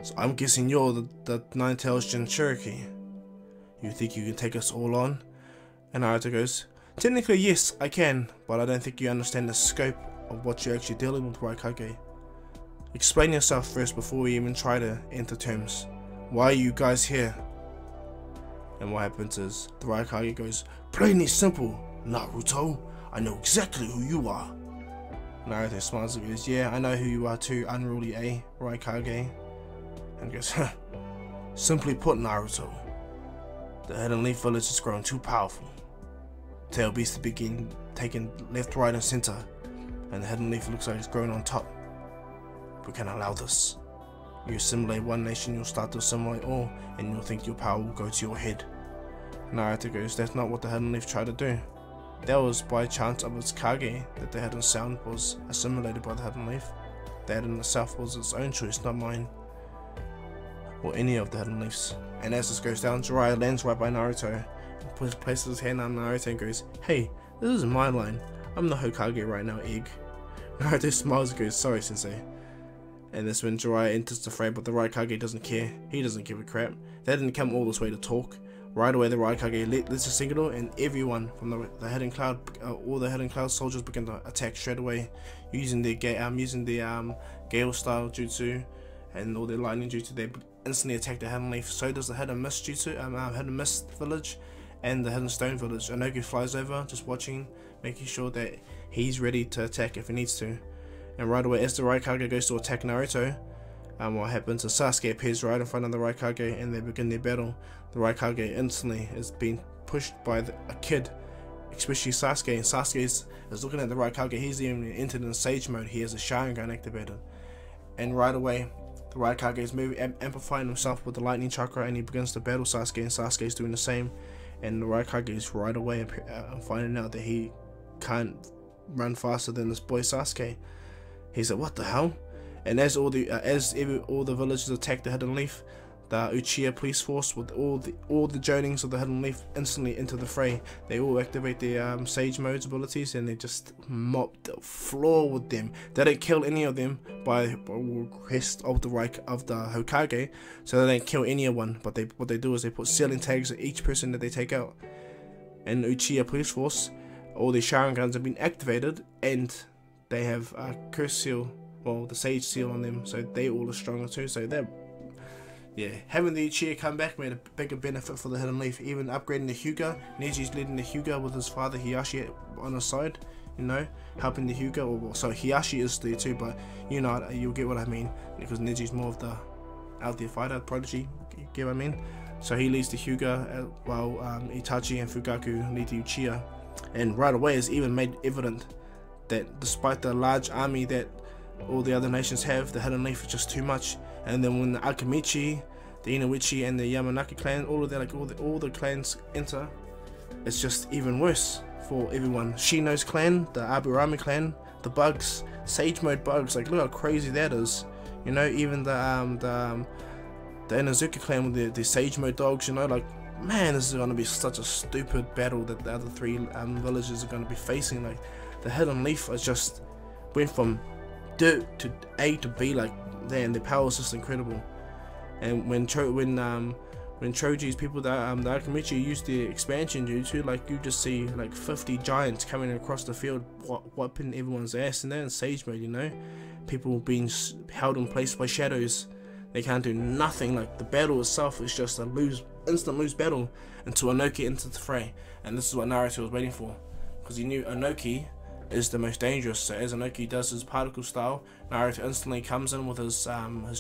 Speaker 1: so I'm guessing you're the Nine-Tails Jinchuriki. You think you can take us all on?" And Naruto goes, "Technically yes, I can, but I don't think you understand the scope of what you're actually dealing with, Raikage. Explain yourself first before we even try to enter terms. Why are you guys here?" And what happens is, the Raikage goes, "Plainly simple, Naruto. I know exactly who you are." Naruto smiles and goes, "Yeah, I know who you are too, unruly Raikage." And goes, "Simply put, Naruto, the Hidden Leaf village has grown too powerful. Tail Beasts begin taking left, right and center, and the Hidden Leaf looks like it's growing on top. We can't allow this. You assimilate one nation, you'll start to assimilate all, and you'll think your power will go to your head." Naruto goes, "That's not what the Hidden Leaf tried to do. That was by chance of its Kage that the Hidden Sound was assimilated by the Hidden Leaf. That in itself was its own choice, not mine, or any of the Hidden Leafs." And as this goes down, Jiraiya lands right by Naruto, and places his hand on Naruto and goes, "Hey, this is my line. I'm the Hokage right now, egg." Naruto smiles and goes, "Sorry, sensei." And that's when Jiraiya enters the fray, but the Raikage doesn't care. He doesn't give a crap. They didn't come all this way to talk. Right away, the Raikage lets a signal, and everyone from the Hidden Cloud, all the Hidden Cloud soldiers begin to attack straight away, using their Gale style jutsu and all their lightning jutsu. They instantly attack the Hidden Leaf. So does the Hidden Mist jutsu, Hidden Mist village, and the Hidden Stone village. Inoki flies over, just watching, making sure that he's ready to attack if he needs to. And right away, as the Raikage goes to attack Naruto, what happens is Sasuke appears right in front of the Raikage, and they begin their battle. The Raikage instantly is being pushed by a kid, especially Sasuke, and Sasuke is looking at the Raikage. He's even entered in Sage mode. He has a Sharingan activated, and right away the Raikage is amplifying himself with the lightning chakra, and he begins to battle Sasuke, and Sasuke is doing the same. And the Raikage is right away finding out that he can't run faster than this boy Sasuke. He's like, "What the hell?" And as all the villagers attack the Hidden Leaf, the Uchiha police force with all the Jonings of the Hidden Leaf instantly enter the fray. They all activate their Sage mode's abilities, and they just mop the floor with them. They don't kill any of them by request of the Hokage, so they don't kill anyone. But what they do is they put sealing tags at each person that they take out. And the Uchiha police force, all their Sharingans have been activated, and they have a curse seal, well, the Sage seal on them, so they all are stronger too. So they're, yeah, having the Uchiha come back made a bigger benefit for the Hidden Leaf. Even upgrading the Hyuga, Neji's leading the Hyuga with his father Hiyashi on his side, you know, helping the Hyuga. Or, so Hiyashi is there too, but you know, you'll get what I mean, because Neji's more of the out there fighter prodigy, you get what I mean. So he leads the Hyuga while Itachi and Fugaku lead the Uchiha. And right away it's even made evident that despite the large army that all the other nations have, the Hidden Leaf is just too much. And then when the Akamichi, the Inoichi and the Yamanaka clan, all of that, like all the clans enter, it's just even worse for everyone. Shino's clan, the Aburami clan, the bugs, Sage Mode bugs, like look how crazy that is. You know, even the Inazuka clan with the Sage Mode dogs, you know, like, man, this is going to be such a stupid battle that the other three villages are going to be facing. Like, the Hidden Leaf just went from dirt to A to B, like, damn, their power is just incredible. And when Choji's people, the Akimichi, used the expansion jutsu, like, you just see like 50 giants coming across the field, wiping everyone's ass, and they're in Sage Mode, you know, people being held in place by shadows. They can't do nothing. Like, the battle itself is just a instant lose battle until Inoki enters the fray. And this is what Naruto was waiting for, because he knew Inoki is the most dangerous. So as Inoki does his particle style, Naruto instantly comes in with his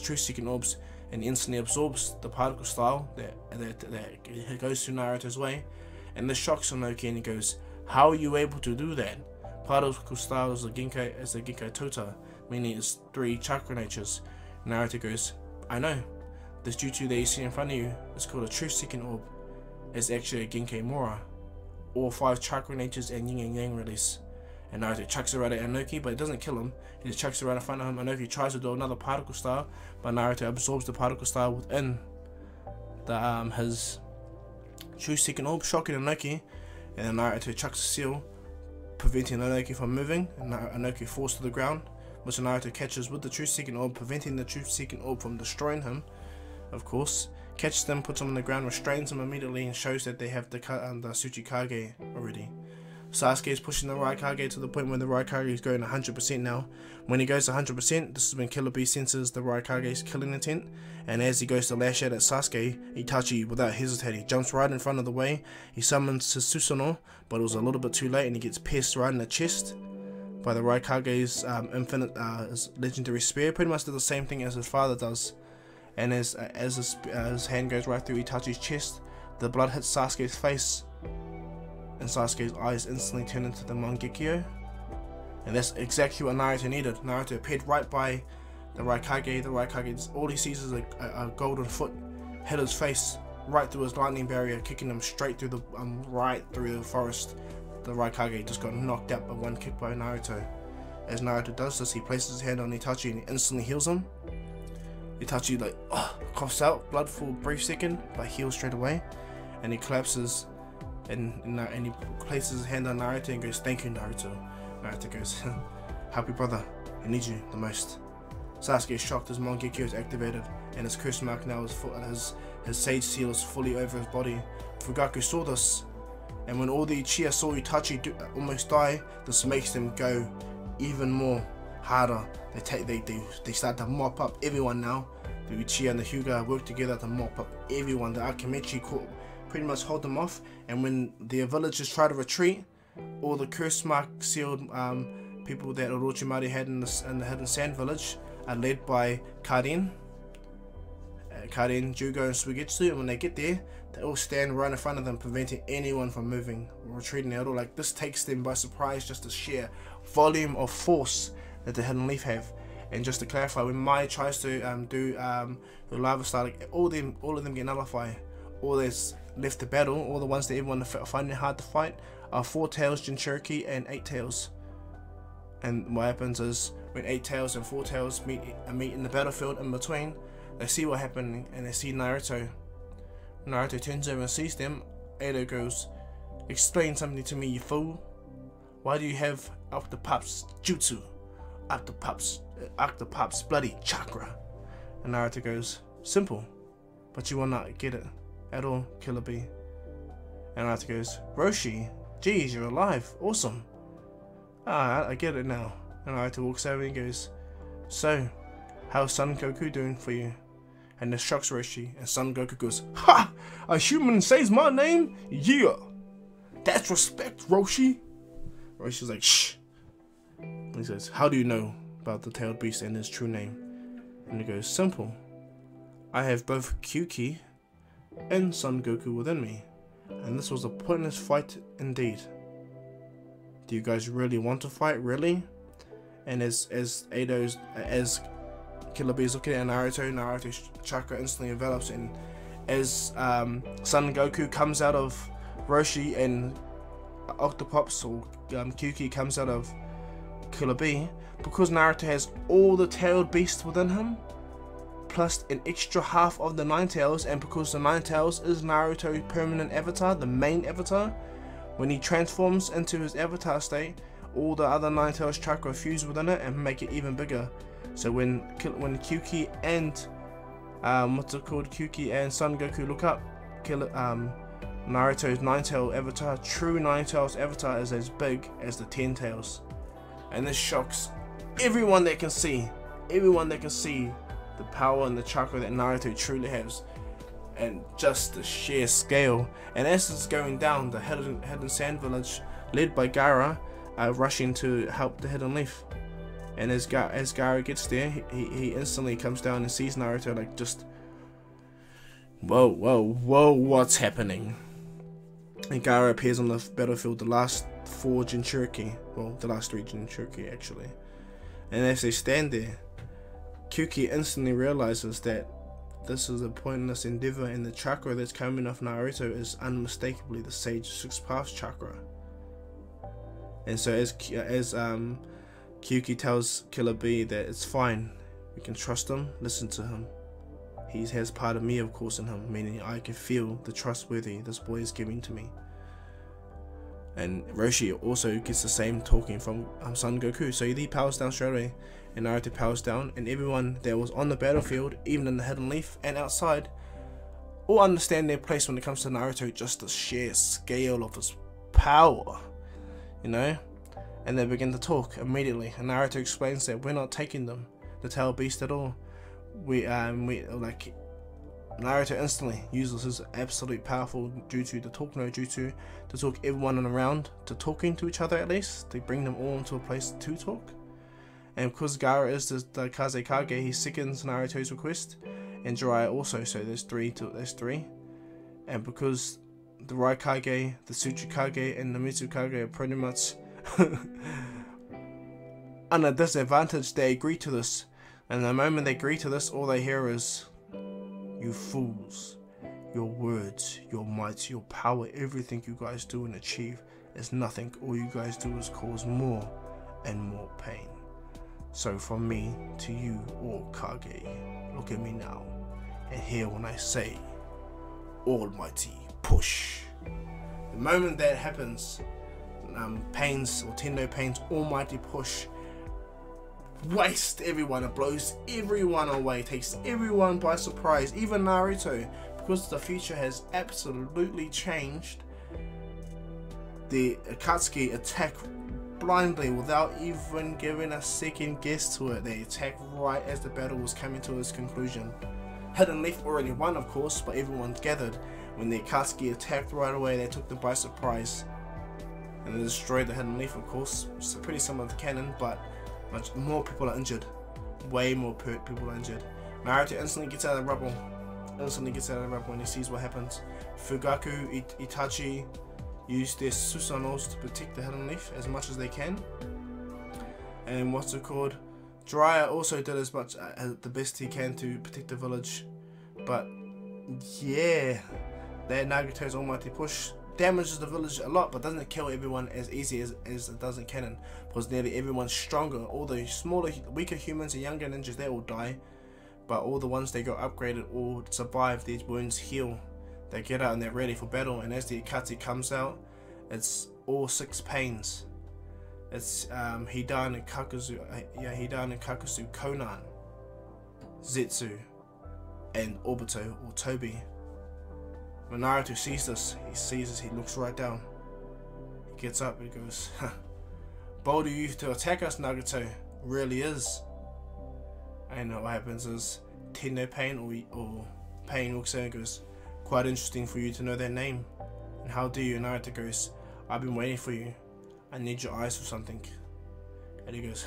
Speaker 1: truth seeking orbs and instantly absorbs the particle style that goes through Naruto's way. And this shocks Inoki, and he goes, "How are you able to do that?" Particle style is a Genkai Tota, meaning it's 3 chakra natures. Naruto goes, "I know. This jutsu that you see in front of you is called a truth seeking orb. It's actually a Genkai Mora. All 5 chakra natures and yin and yang release." And Naruto chucks it right at Inoki, but it doesn't kill him. He just chucks it right in front of him. Inoki tries to do another particle style, but Naruto absorbs the particle style within his truth seeking orb, shocking Inoki. And then Naruto chucks a seal, preventing Inoki from moving, and Inoki falls to the ground, which Naruto catches with the truth seeking orb, preventing the truth seeking orb from destroying him, of course. Catches them, puts him on the ground, restrains him immediately, and shows that they have the Tsuchikage already. Sasuke is pushing the Raikage to the point where the Raikage is going 100% now. When he goes 100%, this is when Killer Bee senses the Raikage's killing intent, and as he goes to lash out at Sasuke, Itachi, without hesitating, jumps right in front of the way. He summons his Susanoo, but it was a little bit too late, and he gets pierced right in the chest by the Raikage's his legendary spear. Pretty much did the same thing as his father does. And as his hand goes right through Itachi's chest, the blood hits Sasuke's face, and Sasuke's eyes instantly turn into the Mangekyo. And that's exactly what Naruto needed. Naruto appeared right by the Raikage. The Raikage, all he sees is a golden foot hit his face right through his lightning barrier, kicking him straight through the right through the forest. The Raikage just got knocked out by one kick by Naruto. As Naruto does this, he places his hand on Itachi and he instantly heals him. Itachi coughs out, blood for a brief second, but heals straight away, and he collapses, and he places his hand on Naruto and goes, "Thank you, Naruto." Naruto goes, "Happy brother, I need you the most." Sasuke is shocked as Mangekyo is activated, and his curse mark now is his sage seal is fully over his body. Fugaku saw this, and when all the Uchiha saw Itachi almost die, this makes them go even more harder. They start to mop up everyone now. The Uchiha and the Hyuga work together to mop up everyone. The Akimichi pretty much hold them off, and when the villagers try to retreat, all the curse mark sealed people that Orochimaru had in the Hidden Sand Village are led by Karen, Jugo, and Suigetsu, and when they get there, they all stand right in front of them, preventing anyone from moving or retreating at all. Like, this takes them by surprise, just the sheer volume of force that the Hidden Leaf have. And just to clarify, when Mai tries to do the lava style, like, all of them get nullified. All that's left to battle, all the ones that everyone finding it hard to fight, are 4 Tails, Jinchuriki, and 8 Tails. And what happens is, when 8 Tails and 4 Tails meet in the battlefield in between, they see what happened, and they see Naruto. Naruto turns over and sees them. Edo goes, "Explain something to me, you fool. Why do you have Octopop's jutsu? Octopop's bloody chakra?" And Naruto goes, "Simple, but you will not get it at all, Killer Bee." And Naruto goes, "Roshi, geez, you're alive, awesome. Ah, I get it now." And Naruto walks over and goes, "So, how's Son Goku doing for you?" And this shocks Roshi, and Son Goku goes, "Ha! A human says my name? Yeah! That's respect, Roshi!" Roshi's like, "Shh!" And he says, "How do you know about the tailed beast and his true name?" And he goes, "Simple. I have both Kyuki and Son Goku within me, and this was a pointless fight indeed. Do you guys really want to fight, really?" And as Killer Bee's looking at Naruto's chakra instantly envelops, and as Son Goku comes out of Roshi and Octopops or Kyuki comes out of Killer Bee, because Naruto has all the tailed beasts within him, plus an extra half of the Nine Tails, and because the Nine Tails is Naruto's permanent avatar, the main avatar, when he transforms into his avatar state, all the other Nine Tails chakra fuse within it and make it even bigger. So when Kyuki and Kyuki and Son Goku look up, Naruto's Nine Tail avatar, true Nine Tails avatar, is as big as the 10 Tails, and this shocks everyone that can see. Everyone that can see the power and the chakra that Naruto truly has, and just the sheer scale. And as it's going down, the Hidden Sand Village, led by Gaara, are rushing to help the Hidden Leaf. And as Gaara gets there, he instantly comes down and sees Naruto, like, just, whoa, what's happening? And Gaara appears on the battlefield, the last 4 Jinchuriki, well, the last 3 Jinchuriki actually. And as they stand there, Kyuki instantly realizes that this is a pointless endeavor, and the chakra that's coming off Naruto is unmistakably the Sage 6 Paths chakra. And so as Kyuki tells Killer Bee that it's fine, we can trust him, listen to him. He has part of me, of course, in him, meaning I can feel the trustworthy this boy is giving to me. And Roshi also gets the same talking from Son Goku, so he powers down straight away, and Naruto powers down, and everyone that was on the battlefield, even in the Hidden Leaf and outside, all understand their place when it comes to Naruto, just the sheer scale of his power, you know? And they begin to talk immediately, and Naruto explains that we're not taking them, the Tail Beast, at all. Naruto instantly uses his absolute powerful jutsu, the Talk No Jutsu, to talk everyone around to talking to each other, at least, to bring them all into a place to talk. And because Gaara is the Kazekage, he seconds Naruto's request, and Jiraiya also, so there's three. And because the Raikage, the Tsuchikage, and the Mitsukage are pretty much on a disadvantage, they agree to this. And the moment they agree to this, all they hear is, "You fools, your words, your might, your power, everything you guys do and achieve is nothing. All you guys do is cause more and more pain. So from me to you, all Kage, look at me now and hear when I say, Almighty push." The moment that happens, Pain's, or Tendo Pain's Almighty push wastes everyone. It blows everyone away, takes everyone by surprise, even Naruto, because the future has absolutely changed. The Akatsuki attack blindly without even giving a second guess to it. They attack right as the battle was coming to its conclusion. Hidden Leaf already won, of course, but everyone gathered. When the Akatsuki attacked right away, they took them by surprise, and they destroyed the Hidden Leaf, of course. It's pretty similar to canon, but much more people are injured. Way more people are injured. Naruto instantly gets out of the rubble. When he sees what happens. Fugaku, Itachi use their Susanos to protect the Hidden Leaf as much as they can. And what's it called? Jiraiya also did as much the best he can to protect the village. But yeah, that Nagato's Almighty push damages the village a lot, but doesn't kill everyone as easy as it does in canon, because nearly everyone's stronger. All the smaller, weaker humans and younger ninjas, they all die, but all the ones that got upgraded all survive. These wounds heal, they get out and they're ready for battle. And as the Akatsuki comes out, it's all 6 pains. It's Hidan and Kakuzu, Konan, Zetsu, and Obito or Tobi. When Naruto sees this, he looks right down. He gets up and he goes, "Bold of you to attack us, Nagato. Really is." And what happens is Tendo Pain or Pain looks at him and goes, "Quite interesting for you to know their name. And how do you?" And Naruto goes, "I've been waiting for you. I need your eyes for something." And he goes,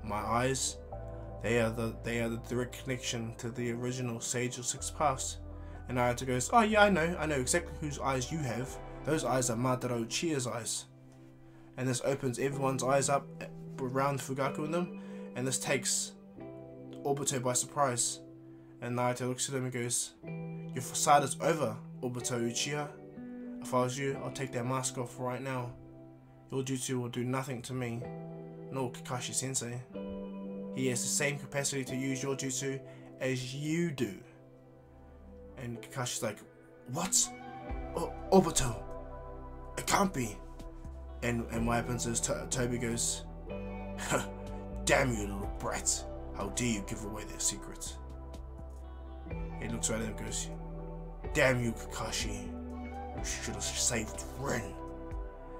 Speaker 1: "My eyes? They are the direct connection to the original Sage of 6 Paths." And Naruto goes, "Oh yeah, I know exactly whose eyes you have. Those eyes are Madara Uchiha's eyes." And this opens everyone's eyes up around Fugaku and them, and this takes Obito by surprise. And Naruto looks at him and goes, "Your facade is over, Obito Uchiha. If I was you, I'll take that mask off right now. Your jutsu will do nothing to me, nor Kakashi Sensei. He has the same capacity to use your jutsu as you do. And Kakashi's like, what? Obito, it can't be. And what happens is Toby goes, damn you little brat, how dare you give away their secret. He looks right at him and goes, damn you Kakashi, you should have saved Ren.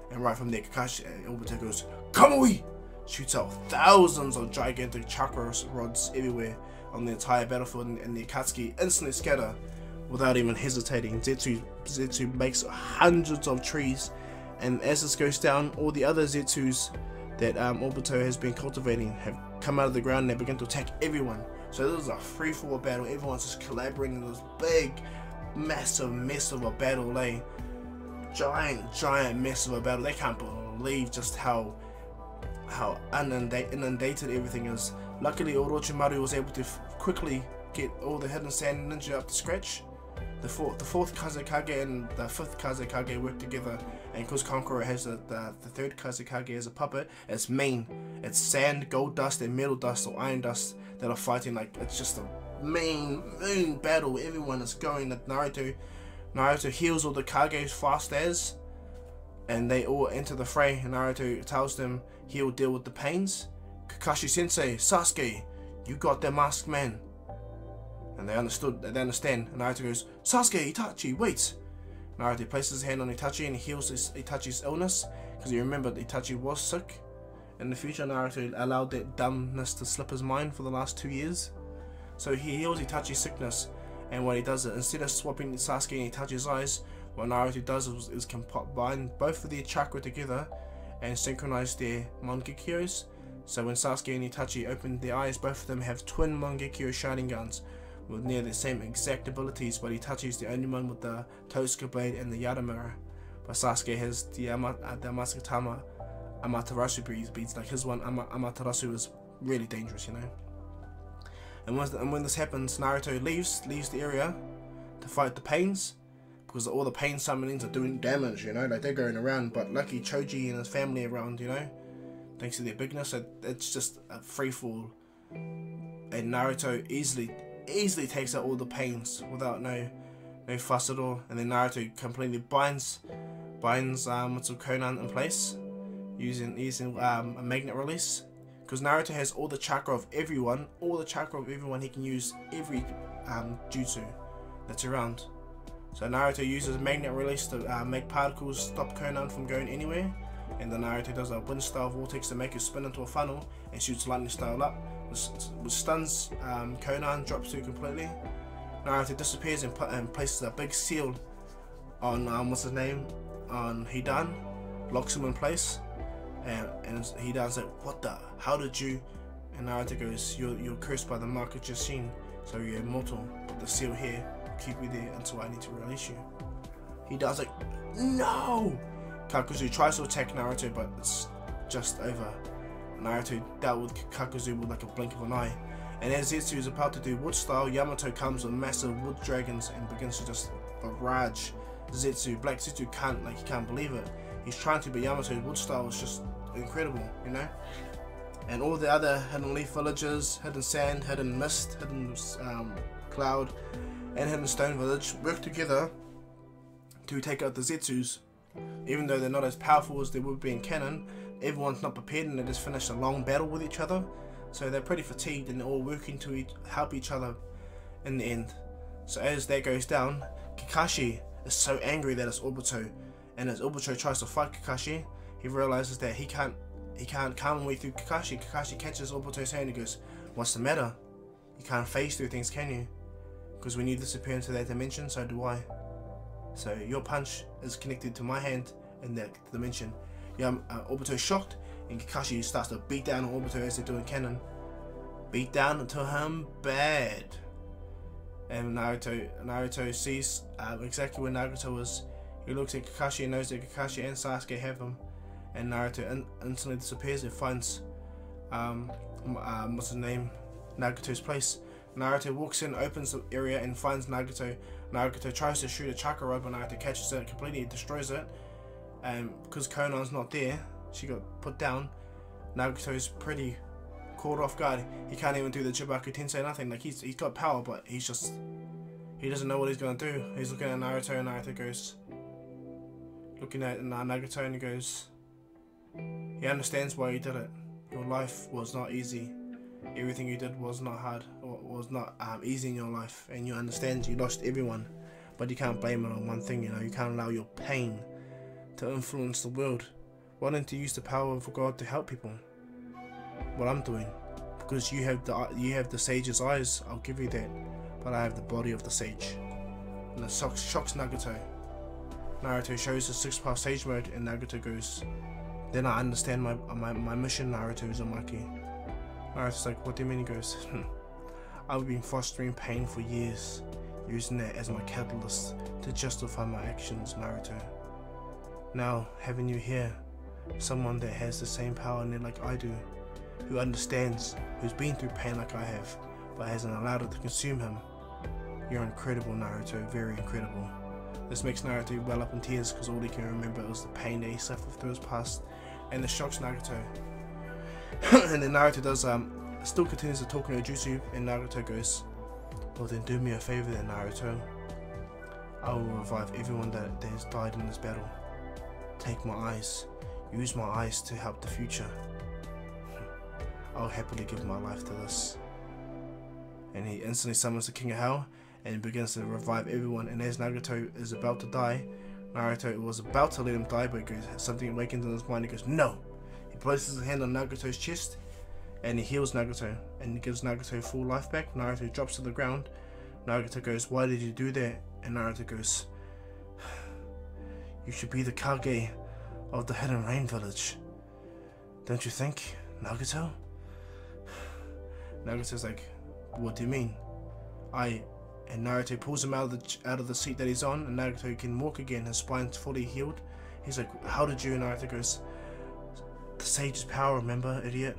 Speaker 1: And right from there Obito goes, Kamui! Shoots out thousands of gigantic chakra rods everywhere on the entire battlefield, and the Akatsuki instantly scatter without even hesitating. Zetsu makes hundreds of trees, and as this goes down, all the other Zetsus that Obito has been cultivating have come out of the ground and they begin to attack everyone. So this is a free-for-all battle. Everyone's just collaborating in this big, massive mess of a battle. Giant mess of a battle. They can't believe just how inundated everything is. Luckily, Orochimaru was able to quickly get all the hidden sand ninja up to scratch. The fourth Kazekage and the fifth Kazekage work together, and because Kankuro has the third Kazekage as a puppet, it's sand, gold dust, and metal dust or iron dust that are fighting. Like, it's just a main battle. Everyone is going. That Naruto heals all the Kages fast as, and they all enter the fray. And Naruto tells them he'll deal with the pains. Kakashi Sensei, Sasuke, you got the masked man. And they understand. And Naruto goes, Sasuke, Itachi, wait. Naruto places his hand on Itachi and heals Itachi's illness, because you remember that Itachi was sick. In the future, Naruto allowed that dumbness to slip his mind for the last 2 years. So he heals Itachi's sickness, and what he does is, instead of swapping Sasuke and Itachi's eyes, what Naruto does is combine both of their chakra together and synchronize their Mangekyous. So when Sasuke and Itachi open their eyes, both of them have twin Mangekyo Sharingans with near the same exact abilities, but Itachi is the only one with the Tosuke Blade and the Yara Mirror. But Sasuke has the Amasakatama Amaterasu beads. Like his one, Amaterasu is really dangerous, you know. And when this happens, Naruto leaves the area to fight the pains, because all the pain summonings are doing damage, you know, like they're going around. But lucky Choji and his family around, you know, thanks to their bigness. So it's just a free fall, and Naruto easily takes out all the pains without no fuss at all. And then Naruto completely binds Mitsu Conan in place using a magnet release, because Naruto has all the chakra of everyone. He can use every jutsu that's around. So Naruto uses magnet release to make particles stop Conan from going anywhere, and then Naruto does a wind style vortex to make it spin into a funnel and shoots lightning style up, which stuns Conan, drops through completely. Naruto disappears and places a big seal on on Hidan, locks him in place, and Hidan's like, what the, how did you? And Naruto goes, you're cursed by the mark of Jushin, so you're immortal, but the seal here keep you there until I need to release you. Hidan's like, no! Kakuzu tries to attack Naruto, but it's just over. Naruto dealt with Kakuzu with like a blink of an eye, and as Zetsu is about to do wood style, Yamato comes with massive wood dragons and begins to just barrage Zetsu. Black Zetsu can't believe it. He's trying to, but Yamato's wood style is just incredible, you know. And all the other hidden leaf villages, hidden sand, hidden mist, hidden cloud, and hidden stone village work together to take out the Zetsus. Even though they're not as powerful as they would be in canon, everyone's not prepared and they just finished a long battle with each other, so they're pretty fatigued and they're all working to help each other in the end. So as that goes down, Kakashi is so angry that it's Obito, and as Obito tries to fight Kakashi, he realizes that he can't calm way through Kakashi. Kakashi catches Obito's hand and goes, what's the matter? You can't phase through things, can you? Because when you disappear into that dimension, so do I. So your punch is connected to my hand in that dimension. Obito's shocked, and Kakashi starts to beat down on Obito as they do in canon. Beat down until him bad. And Naruto sees exactly where Nagato is. He looks at Kakashi and knows that Kakashi and Sasuke have him. And Naruto instantly disappears and finds what's his name, Nagato's place. Naruto walks in, opens the area and finds Nagato. Nagato tries to shoot a chakra rod, but Naruto catches it, completely destroys it. And because Conan's not there, she got put down. Nagato's pretty caught off guard. He can't even do the Chibaku Tensei, nothing. Like he's got power, but he doesn't know what he's gonna do. He's looking at Naruto, and Naruto goes, looking at Nagato, and he goes, he understands why he did it. Your life was not easy. Everything you did was not hard, or was not easy in your life, and you understand you lost everyone, but you can't blame it on one thing. You know, you can't allow your pain to influence the world. Why don't you use the power of God to help people? What I'm doing, because you have the sage's eyes. I'll give you that, but I have the body of the sage. And it shocks Nagato. Naruto shows the 6-path sage mode, and Nagato goes, then I understand my mission, Naruto Uzumaki. Naruto's like, what do you mean? He goes, I've been fostering pain for years, using that as my catalyst to justify my actions, Naruto. Now, having you here, someone that has the same power in it like I do, who understands, who's been through pain like I have, but hasn't allowed it to consume him. You're incredible, Naruto, very incredible. This makes Naruto well up in tears, because all he can remember is the pain that he suffered through his past, and it shocks Nagato. And then Naruto does still continues to talk no jutsu, and Nagato goes, well then do me a favor then, Naruto. I will revive everyone that has died in this battle. Take my eyes, use my eyes to help the future. I'll happily give my life to this. And he instantly summons the King of Hell and begins to revive everyone, and as Nagato is about to die, Naruto was about to let him die, but something awakens in his mind. He goes, no! He places his hand on Nagato's chest and he heals Nagato, and he gives Nagato full life back. Naruto drops to the ground. Nagato goes, why did you do that? And Naruto goes, you should be the Kage of the Hidden Rain Village. Don't you think, Nagato? Nagato's like, what do you mean? And Naruto pulls him out of the seat that he's on, and Naruto can walk again. His spine's fully healed. He's like, how did you? And Naruto goes, the sage's power, remember, idiot?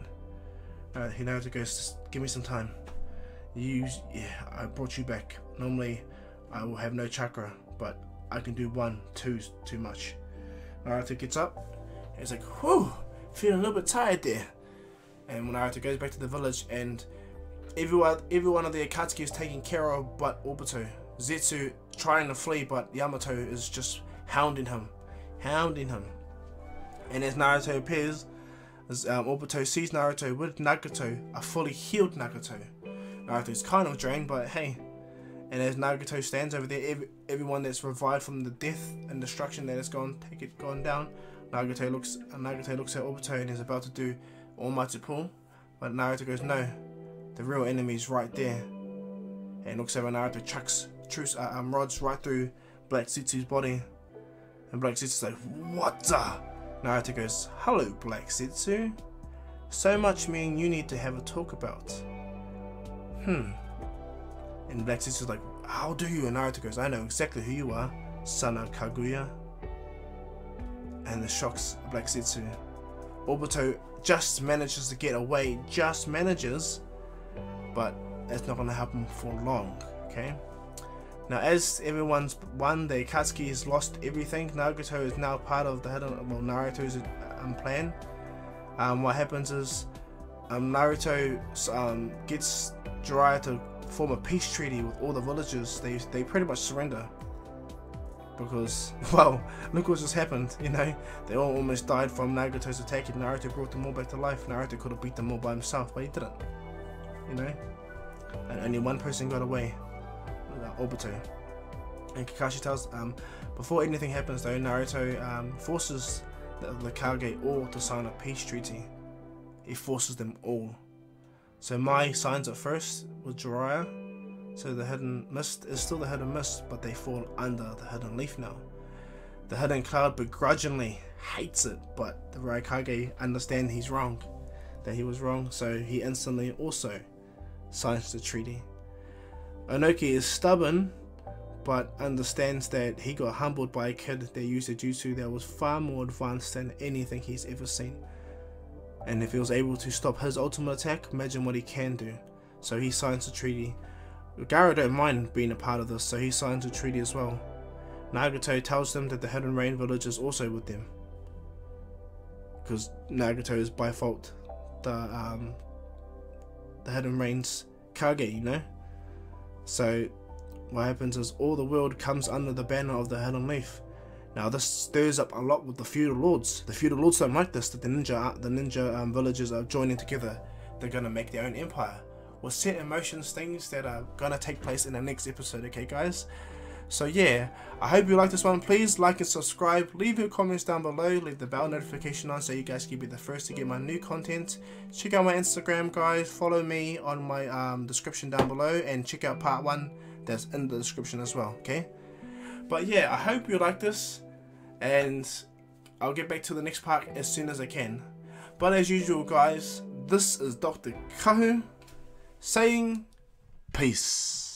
Speaker 1: Naruto goes, just give me some time. Yeah, I brought you back. Normally, I will have no chakra, but I can do 1, 2, too much. Naruto gets up. He's like, whew, feeling a little bit tired there. And when Naruto goes back to the village, and everyone of the Akatsuki is taken care of but Obito. Zetsu trying to flee, but Yamato is just hounding him. And as Naruto appears, as Obito sees Naruto with Nagato, a fully healed Nagato. Naruto's kind of drained, but hey. And as Nagato stands over there, everyone that's revived from the death and destruction that has gone down, Nagato looks at Obito and is about to do Almighty Pull, but Naruto goes, no, the real enemy's right there. And looks over Naruto, chucks rods right through Black Zetsu's body, and Black Zetsu's like, what the? Naruto goes, hello Black Zetsu, so much me and you need to have a talk about. And Black Zetsu's like, how do you? And Naruto goes, I know exactly who you are, son of Kaguya. And this shocks Black Zetsu. Obito just manages to get away, but that's not going to happen for long, okay? Now, as everyone's won, the Akatsuki has lost everything. Nagato is now part of the Naruto's plan. What happens is Naruto gets Jiraiya to form a peace treaty with all the villagers. They pretty much surrender. Because, well, look what just happened, you know. They all almost died from Nagato's attack, and Naruto brought them all back to life. Naruto could have beat them all by himself, but he didn't, you know. And only one person got away, Obito. And Kakashi tells, before anything happens though, Naruto forces the Kage all to sign a peace treaty. He forces them all. So Mai signs it first with Jiraiya. So the Hidden Mist is still the Hidden Mist, but they fall under the Hidden Leaf now. The Hidden Cloud begrudgingly hates it, but the Raikage understand that he was wrong, so he instantly also signs the treaty. Onoki is stubborn, but understands that he got humbled by a kid that used a jutsu that was far more advanced than anything he's ever seen. And if he was able to stop his ultimate attack, imagine what he can do. so he signs a treaty. Gaara don't mind being a part of this, so he signs a treaty as well. Nagato tells them that the Hidden Rain village is also with them, because Nagato is by fault the Hidden Rain's Kage, you know. So what happens is all the world comes under the banner of the Hidden Leaf. Now this stirs up a lot with the feudal lords. The feudal lords don't like this, that the ninja villages are joining together. They're gonna make their own empire. We'll set in motion things that are gonna take place in the next episode, okay guys? So yeah, I hope you like this one. Please like and subscribe, leave your comments down below, leave the bell notification on so you guys can be the first to get my new content. Check out my Instagram guys, follow me on my description down below, and check out part 1 that's in the description as well, okay? But yeah, I hope you like this, and I'll get back to the next part as soon as I can. But as usual guys, this is Dr. Kahu saying peace.